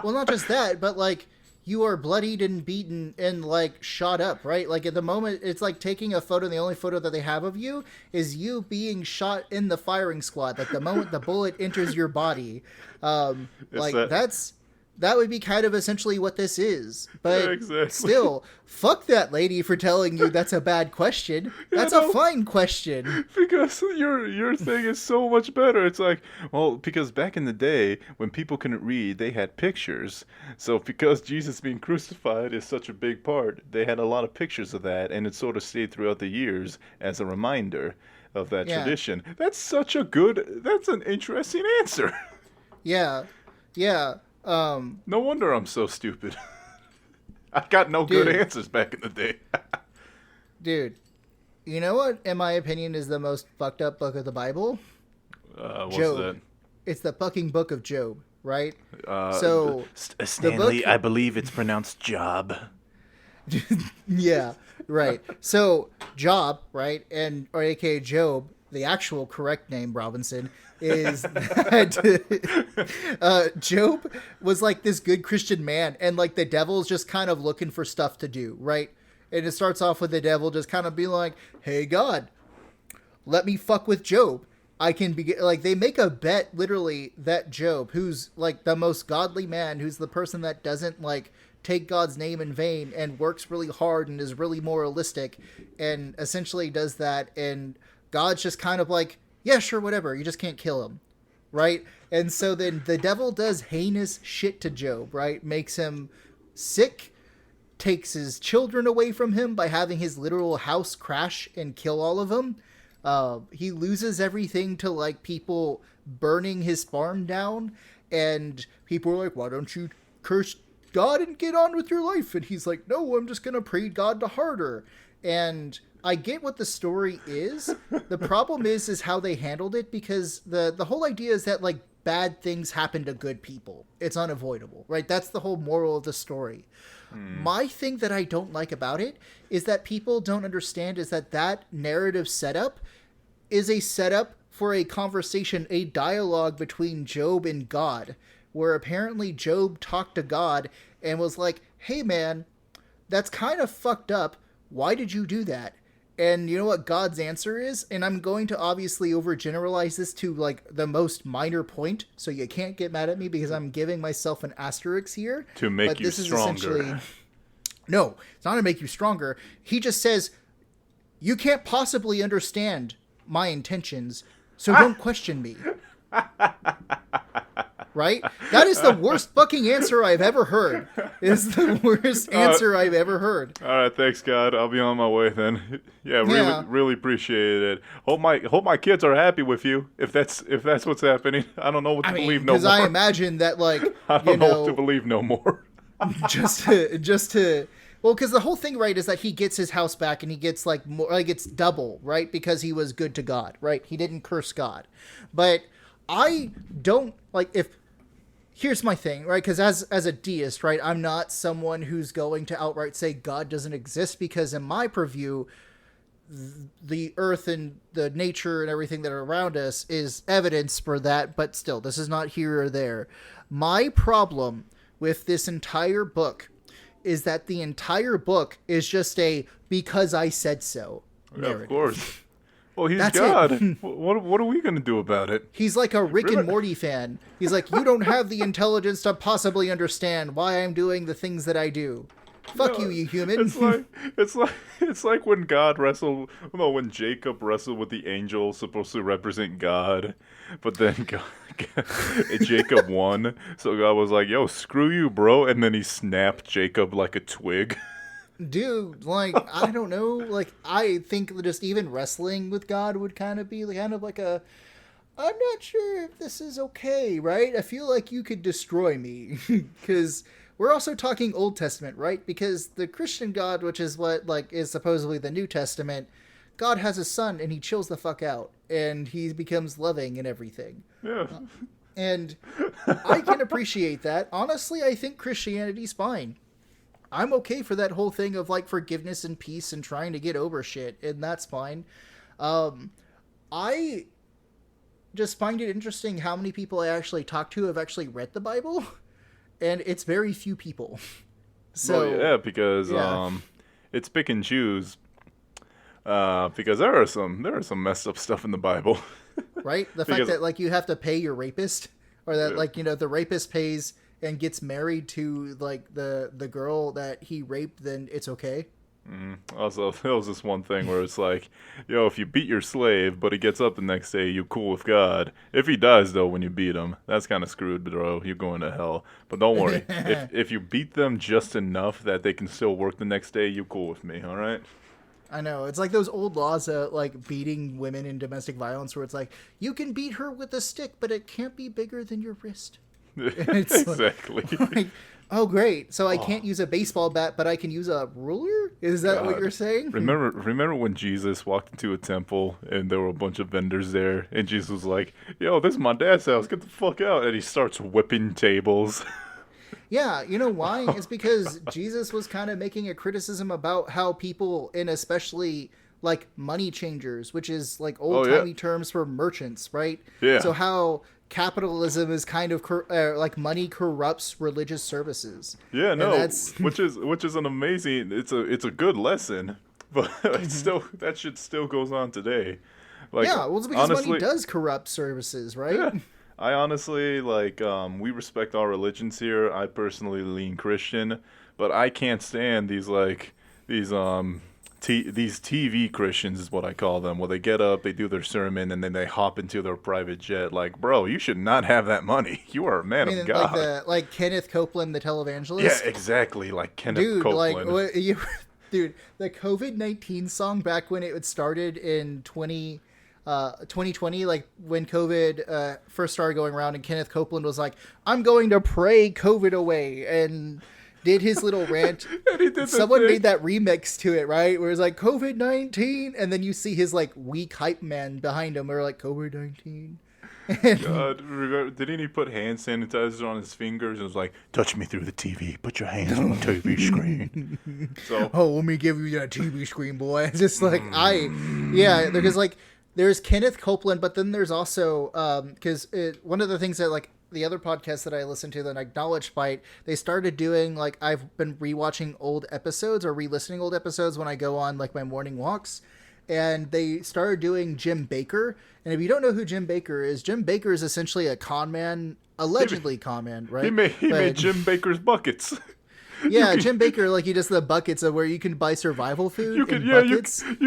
Well, not just that, but like you are bloodied and beaten and like shot up, right? Like at the moment, it's like taking a photo. And the only photo that they have of you is you being shot in the firing squad. Like the moment the bullet enters your body, that would be kind of essentially what this is. But yeah, exactly. Still, fuck that lady for telling you that's a bad question. That's a fine question. Because your thing is so much better. It's like, well, because back in the day, when people couldn't read, they had pictures. So because Jesus being crucified is such a big part, they had a lot of pictures of that, and it sort of stayed throughout the years as a reminder of that tradition. That's an interesting answer. Yeah. No wonder I'm so stupid. I got no good answers back in the day. Dude, you know what, in my opinion, is the most fucked up book of the Bible? What's Job. that? It's the fucking book of Job, right? Stanley, I believe it's pronounced Job. Yeah, right. So, Job, right, or aka Job, the actual correct name, Robinson, is that Job was like this good Christian man, and like the devil's just kind of looking for stuff to do, right? And it starts off with the devil just kind of being like, hey God, let me fuck with Job. I can be like, they make a bet literally that Job, who's like the most godly man, who's the person that doesn't like take God's name in vain and works really hard and is really moralistic and essentially does that, and God's just kind of like, yeah, sure, whatever. You just can't kill him, right? And so then the devil does heinous shit to Job, right? Makes him sick, takes his children away from him by having his literal house crash and kill all of them. He loses everything to like people burning his farm down, and people are like, why don't you curse God and get on with your life? And he's like, no, I'm just going to pray God to harder. And I get what the story is. The problem is how they handled it, because the whole idea is that like bad things happen to good people. It's unavoidable, right? That's the whole moral of the story. My thing that I don't like about it is that people don't understand is that narrative setup is a setup for a conversation, a dialogue between Job and God, where apparently Job talked to God and was like, hey man, that's kind of fucked up. Why did you do that? And you know what God's answer is? And I'm going to obviously overgeneralize this to like the most minor point, so you can't get mad at me because I'm giving myself an asterisk here. To make you stronger. No, it's not to make you stronger. He just says, you can't possibly understand my intentions, so don't question me. Right? That is the worst fucking answer I've ever heard. It's the worst answer I've ever heard. All right, thanks, God. I'll be on my way then. Yeah, really appreciate it. Hope my kids are happy with you. If that's what's happening, I don't know what to believe no more. Because I imagine that, like, I don't know what to believe no more. just to. Well, because the whole thing, right, is that he gets his house back and he gets like more, like it's double, right? Because he was good to God, right? He didn't curse God. But I don't like if. Here's my thing, right? Because as a deist, right, I'm not someone who's going to outright say God doesn't exist, because in my purview, the earth and the nature and everything that are around us is evidence for that. But still, this is not here or there. My problem with this entire book is that the entire book is just a because I said so narrative. Of course. Well, he's That's God. it. What are we going to do about it? He's like a Rick and Morty fan. He's like, you don't have the intelligence to possibly understand why I'm doing the things that I do. Fuck you human. It's like when God wrestled. Well, when Jacob wrestled with the angel supposed to represent God, but then Jacob won. So God was like, "Yo, screw you, bro," and then he snapped Jacob like a twig. Dude, like, I don't know. Like, I think just even wrestling with God would kind of be kind of like a, I'm not sure if this is okay, right? I feel like you could destroy me. Because we're also talking Old Testament, right? Because the Christian God, which is what, like, is supposedly the New Testament, God has a son and he chills the fuck out. And he becomes loving and everything. Yeah. And I can appreciate that. Honestly, I think Christianity's fine. I'm okay for that whole thing of like forgiveness and peace and trying to get over shit, and that's fine. I just find it interesting how many people I actually talk to have actually read the Bible, and it's very few people. So well, yeah, because it's pick and choose. Because there are some messed up stuff in the Bible. Right? The fact that like you have to pay your rapist, or that like, you know, the rapist pays and gets married to like the girl that he raped, then it's okay. Also, there was this one thing where it's like, yo, if you beat your slave, but he gets up the next day, you cool with God. If he dies though when you beat him, that's kind of screwed, bro. You're going to hell. But don't worry, if you beat them just enough that they can still work the next day, you cool with me, all right? I know. It's like those old laws like beating women in domestic violence, where it's like, you can beat her with a stick, but it can't be bigger than your wrist. Exactly. Like, oh, great. So I can't use a baseball bat, but I can use a ruler? Is that what you're saying? Remember when Jesus walked into a temple and there were a bunch of vendors there, and Jesus was like, yo, this is my dad's house. Get the fuck out. And he starts whipping tables. Yeah, you know why? It's because Jesus was kind of making a criticism about how people, and especially like money changers, which is like old-timey terms for merchants, right? Yeah. So how capitalism is kind of like money corrupts religious services. Yeah, no, which is an amazing. It's a good lesson, but it's still that shit still goes on today. Like, yeah, well, it's because honestly, money does corrupt services, right? Yeah, I honestly like. We respect all religions here. I personally lean Christian, but I can't stand these these TV Christians is what I call them. Well, they get up, they do their sermon, and then they hop into their private jet. Like, bro, you should not have that money. You are a man of God. Like Kenneth Copeland, the televangelist. Yeah, exactly. Like Kenneth Copeland. Dude, the COVID-19 song back when it started in 2020, like when COVID first started going around, and Kenneth Copeland was like, I'm going to pray COVID away, and did his little rant. And he did Someone made that remix to it, right? Where it's like COVID-19, and then you see his like weak hype man behind him, or like COVID-19. God, remember, didn't he put hand sanitizer on his fingers and was like, touch me through the TV, put your hands on the TV screen. So, oh, let me give you that TV screen, boy. It's just like, yeah, because like, there's Kenneth Copeland, but then there's also, because one of the things that like, the other podcast that I listened to, the Untitled Chapter, they started doing, like, I've been rewatching old episodes or re-listening old episodes when I go on, like, my morning walks. And they started doing Jim Baker. And if you don't know who Jim Baker is essentially a con man, allegedly con man, right? He made Jim Baker's buckets. Yeah, Jim Baker, like he does the buckets of where you can buy survival food. You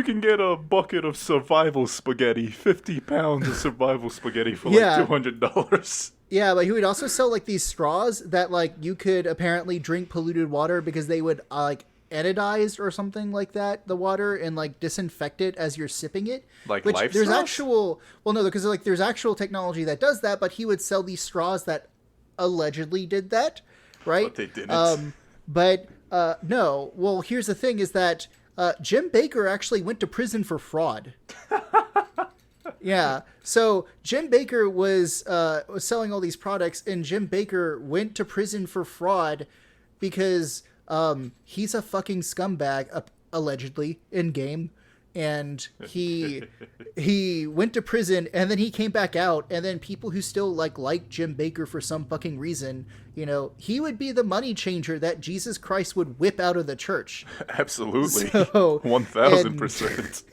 can get a bucket of survival spaghetti, 50 pounds of survival spaghetti for like $200. Yeah, but he would also sell like these straws that like you could apparently drink polluted water because they would like anodized or something like that the water and like disinfect it as you're sipping it. Like which life there's straws? no, because like there's actual technology that does that, but he would sell these straws that allegedly did that, right? But they didn't. No. Well, here's the thing: is that Jim Baker actually went to prison for fraud. Yeah. So Jim Baker was selling all these products, and Jim Baker went to prison for fraud because he's a fucking scumbag, allegedly in game, and he went to prison, and then he came back out, and then people who still like Jim Baker for some fucking reason, you know, he would be the money changer that Jesus Christ would whip out of the church. Absolutely. So, 1000%.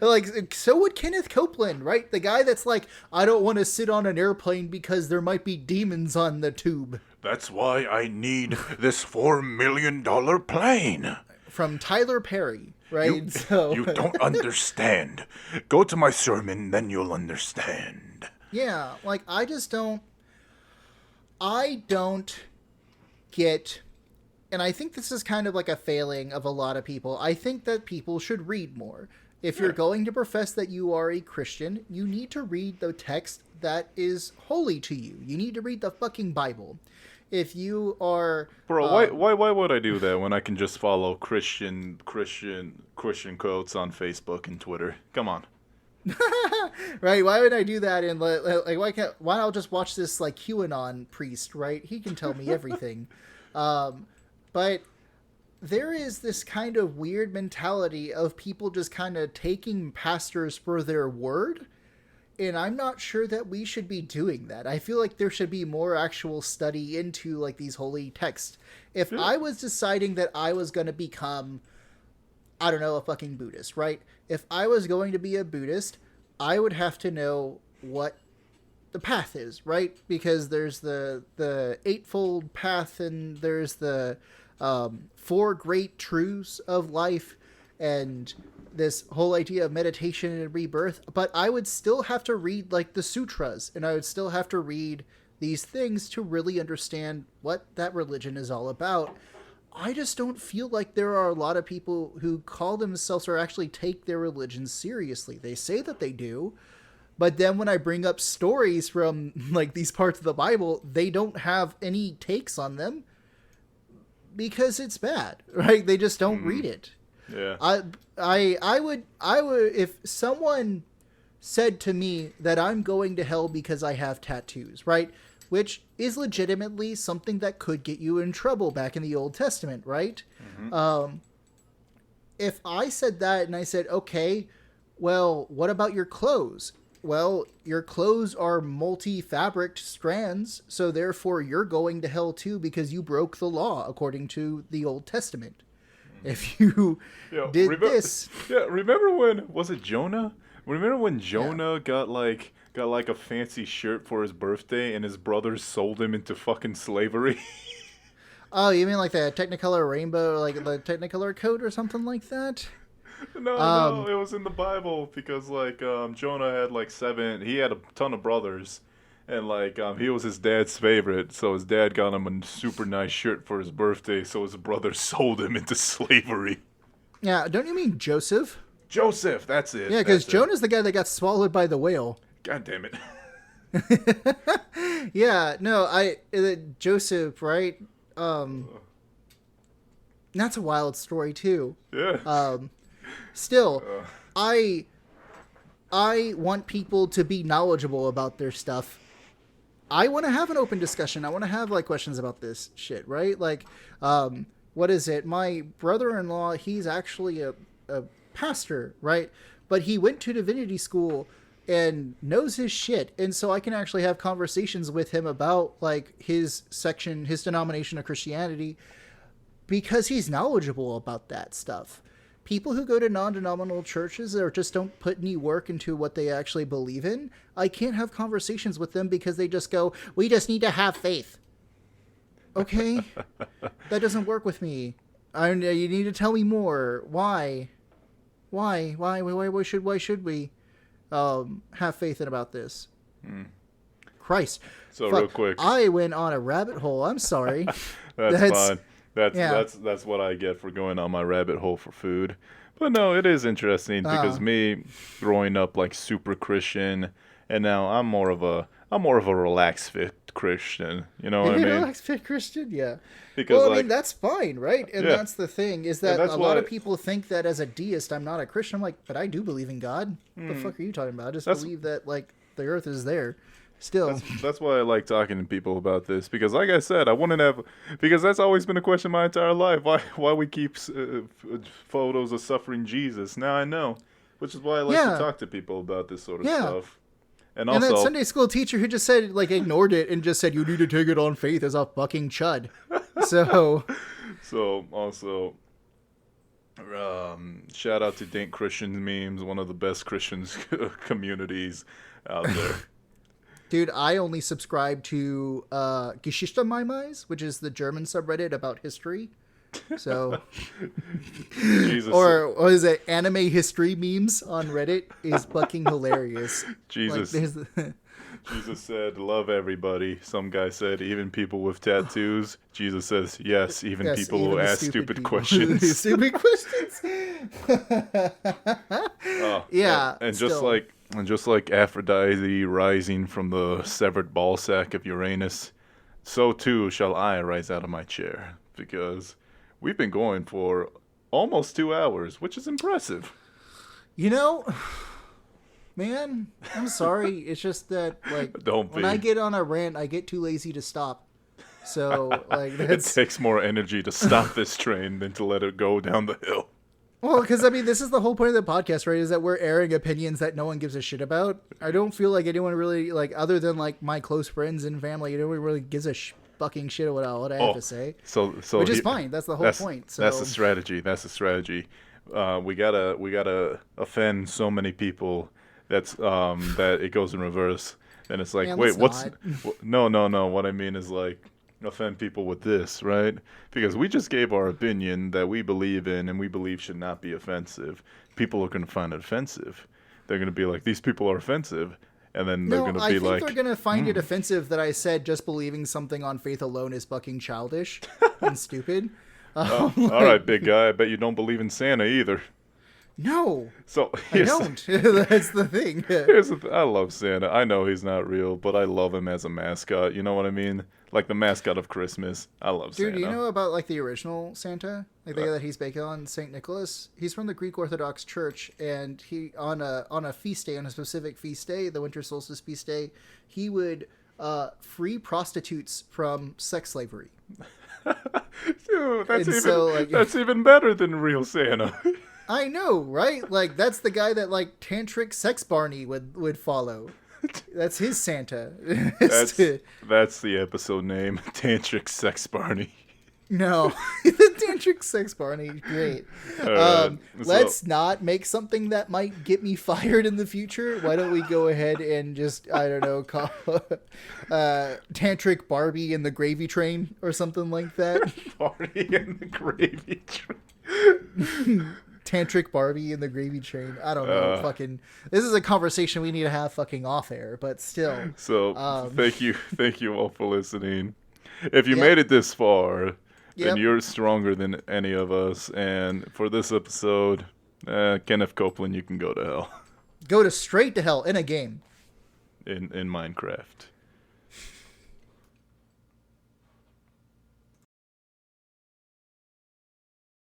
Like, so would Kenneth Copeland, right? The guy that's like, I don't want to sit on an airplane because there might be demons on the tube. That's why I need this $4 million plane. From Tyler Perry, right? You don't understand. Go to my sermon, then you'll understand. Yeah, like, I don't get, and I think this is kind of like a failing of a lot of people. I think that people should read more. If you're going to profess that you are a Christian, you need to read the text that is holy to you. You need to read the fucking Bible. If you are... Bro, why would I do that when I can just follow Christian quotes on Facebook and Twitter? Come on. Right? Why would I do that? And like, why not just watch this like QAnon priest? Right? He can tell me everything. But there is this kind of weird mentality of people just kind of taking pastors for their word. And I'm not sure that we should be doing that. I feel like there should be more actual study into like these holy texts. If I was deciding that I was going to become, I don't know, a fucking Buddhist, right? If I was going to be a Buddhist, I would have to know what the path is, right? Because there's the eightfold path, and there's the four great truths of life, and this whole idea of meditation and rebirth. But I would still have to read like the sutras, and I would still have to read these things to really understand what that religion is all about. I just don't feel like there are a lot of people who call themselves or actually take their religion seriously. They say that they do, but then when I bring up stories from like these parts of the Bible, they don't have any takes on them because it's bad, right? They just don't read it. Yeah. I would, if someone said to me that I'm going to hell because I have tattoos, right? Which is legitimately something that could get you in trouble back in the Old Testament, right? Mm-hmm. If I said that and I said, okay, well, what about your clothes? Well, your clothes are multi-fabric strands, so therefore you're going to hell too because you broke the law according to the Old Testament. If you this... Yeah, remember when, was it Jonah? Remember when Jonah got like a fancy shirt for his birthday and his brothers sold him into fucking slavery? Oh, you mean like the Technicolor rainbow, like the Technicolor coat or something like that? No, it was in the Bible because like Jonah had like he had a ton of brothers, and like he was his dad's favorite, so his dad got him a super nice shirt for his birthday, so his brothers sold him into slavery. Yeah, don't you mean Joseph? Joseph, that's it. Yeah, because Jonah's the guy that got swallowed by the whale. God damn it. Yeah, no, Joseph, right? That's a wild story too. Yeah. Still, I want people to be knowledgeable about their stuff. I want to have an open discussion. I want to have like questions about this shit, right? Like, what is it? My brother-in-law, he's actually a pastor, right? But he went to divinity school and knows his shit, and so I can actually have conversations with him about like his section, his denomination of Christianity, because he's knowledgeable about that stuff. People who go to non-denominational churches or just don't put any work into what they actually believe in, I can't have conversations with them because they just go, we just need to have faith. Okay? That doesn't work with me. You need to tell me more. Why? Why should we have faith in about this? Christ. So real quick, I went on a rabbit hole. I'm sorry. that's fine. That's what I get for going on my rabbit hole for food. But no, it is interesting because me growing up like super Christian, and now I'm more of a relaxed fit Christian. You know what I mean? Relaxed fit Christian, yeah. Because well, I mean that's fine, right? And yeah. that's the thing is that a lot of people think that as a deist, I'm not a Christian. I'm like, but I do believe in God. What the fuck are you talking about? I just believe that like the Earth is there. Still, that's why I like talking to people about this because, like I said, because that's always been a question my entire life. Why we keep photos of suffering Jesus? Now I know, which is why I like to talk to people about this sort of stuff. And also, that Sunday school teacher who just said like ignored it and just said you need to take it on faith as a fucking chud. So also, shout out to Dink Christian Memes, one of the best Christians communities out there. Dude, I only subscribe to Geschichte Meimais, which is the German subreddit about history. So, Jesus. or is it anime history memes on Reddit is fucking hilarious. Jesus. Jesus said, "Love everybody." Some guy said, "Even people with tattoos." Jesus says, "Yes, even people who ask stupid questions." Stupid questions. Yeah. And just like Aphrodite rising from the severed ball sack of Uranus, so too shall I rise out of my chair. Because we've been going for almost 2 hours, which is impressive. You know, man, I'm sorry. It's just that, like, when I get on a rant, I get too lazy to stop. So, like, it takes more energy to stop this train than to let it go down the hill. Well, because, I mean, this is the whole point of the podcast, right? Is that we're airing opinions that no one gives a shit about. I don't feel like anyone really, like, other than, like, my close friends and family, no one really gives a fucking shit about what I have to say. So which is fine. That's the whole point. So that's the strategy. We gotta offend so many people that it goes in reverse. And it's like, wait, no. What I mean is like offend people with this, right? Because we just gave our opinion that we believe in and we believe should not be offensive. People are going to find it offensive. They're going to be like, these people are offensive. And then they're going to be like... I think they're going to find it offensive that I said just believing something on faith alone is fucking childish and stupid. All right, big guy. I bet you don't believe in Santa either. No. So I don't. That's the thing. I love Santa. I know he's not real, but I love him as a mascot. You know what I mean? Like the mascot of Christmas. I love Santa. Dude, do you know about like the original Santa? Like the guy that he's based on, Saint Nicholas? He's from the Greek Orthodox Church, and he on a feast day, on a specific feast day, the winter solstice feast day, he would free prostitutes from sex slavery. Dude, that's even better than real Santa. I know, right? Like that's the guy that like tantric sex Barney would follow. That's his Santa. That's the episode name, Tantric Sex Barney. No, the Tantric Sex Barney, great. Let's not make something that might get me fired in the future. Why don't we go ahead and just, I don't know, call Tantric Barbie and the Gravy Train or something like that. Barbie and the Gravy Train. Tantric Barbie and the Gravy Train. I don't know. This is a conversation we need to have fucking off air, but still. So thank you all for listening. If you made it this far, then you're stronger than any of us. And for this episode, Kenneth Copeland, you can go to hell. Go straight to hell in a game. In Minecraft.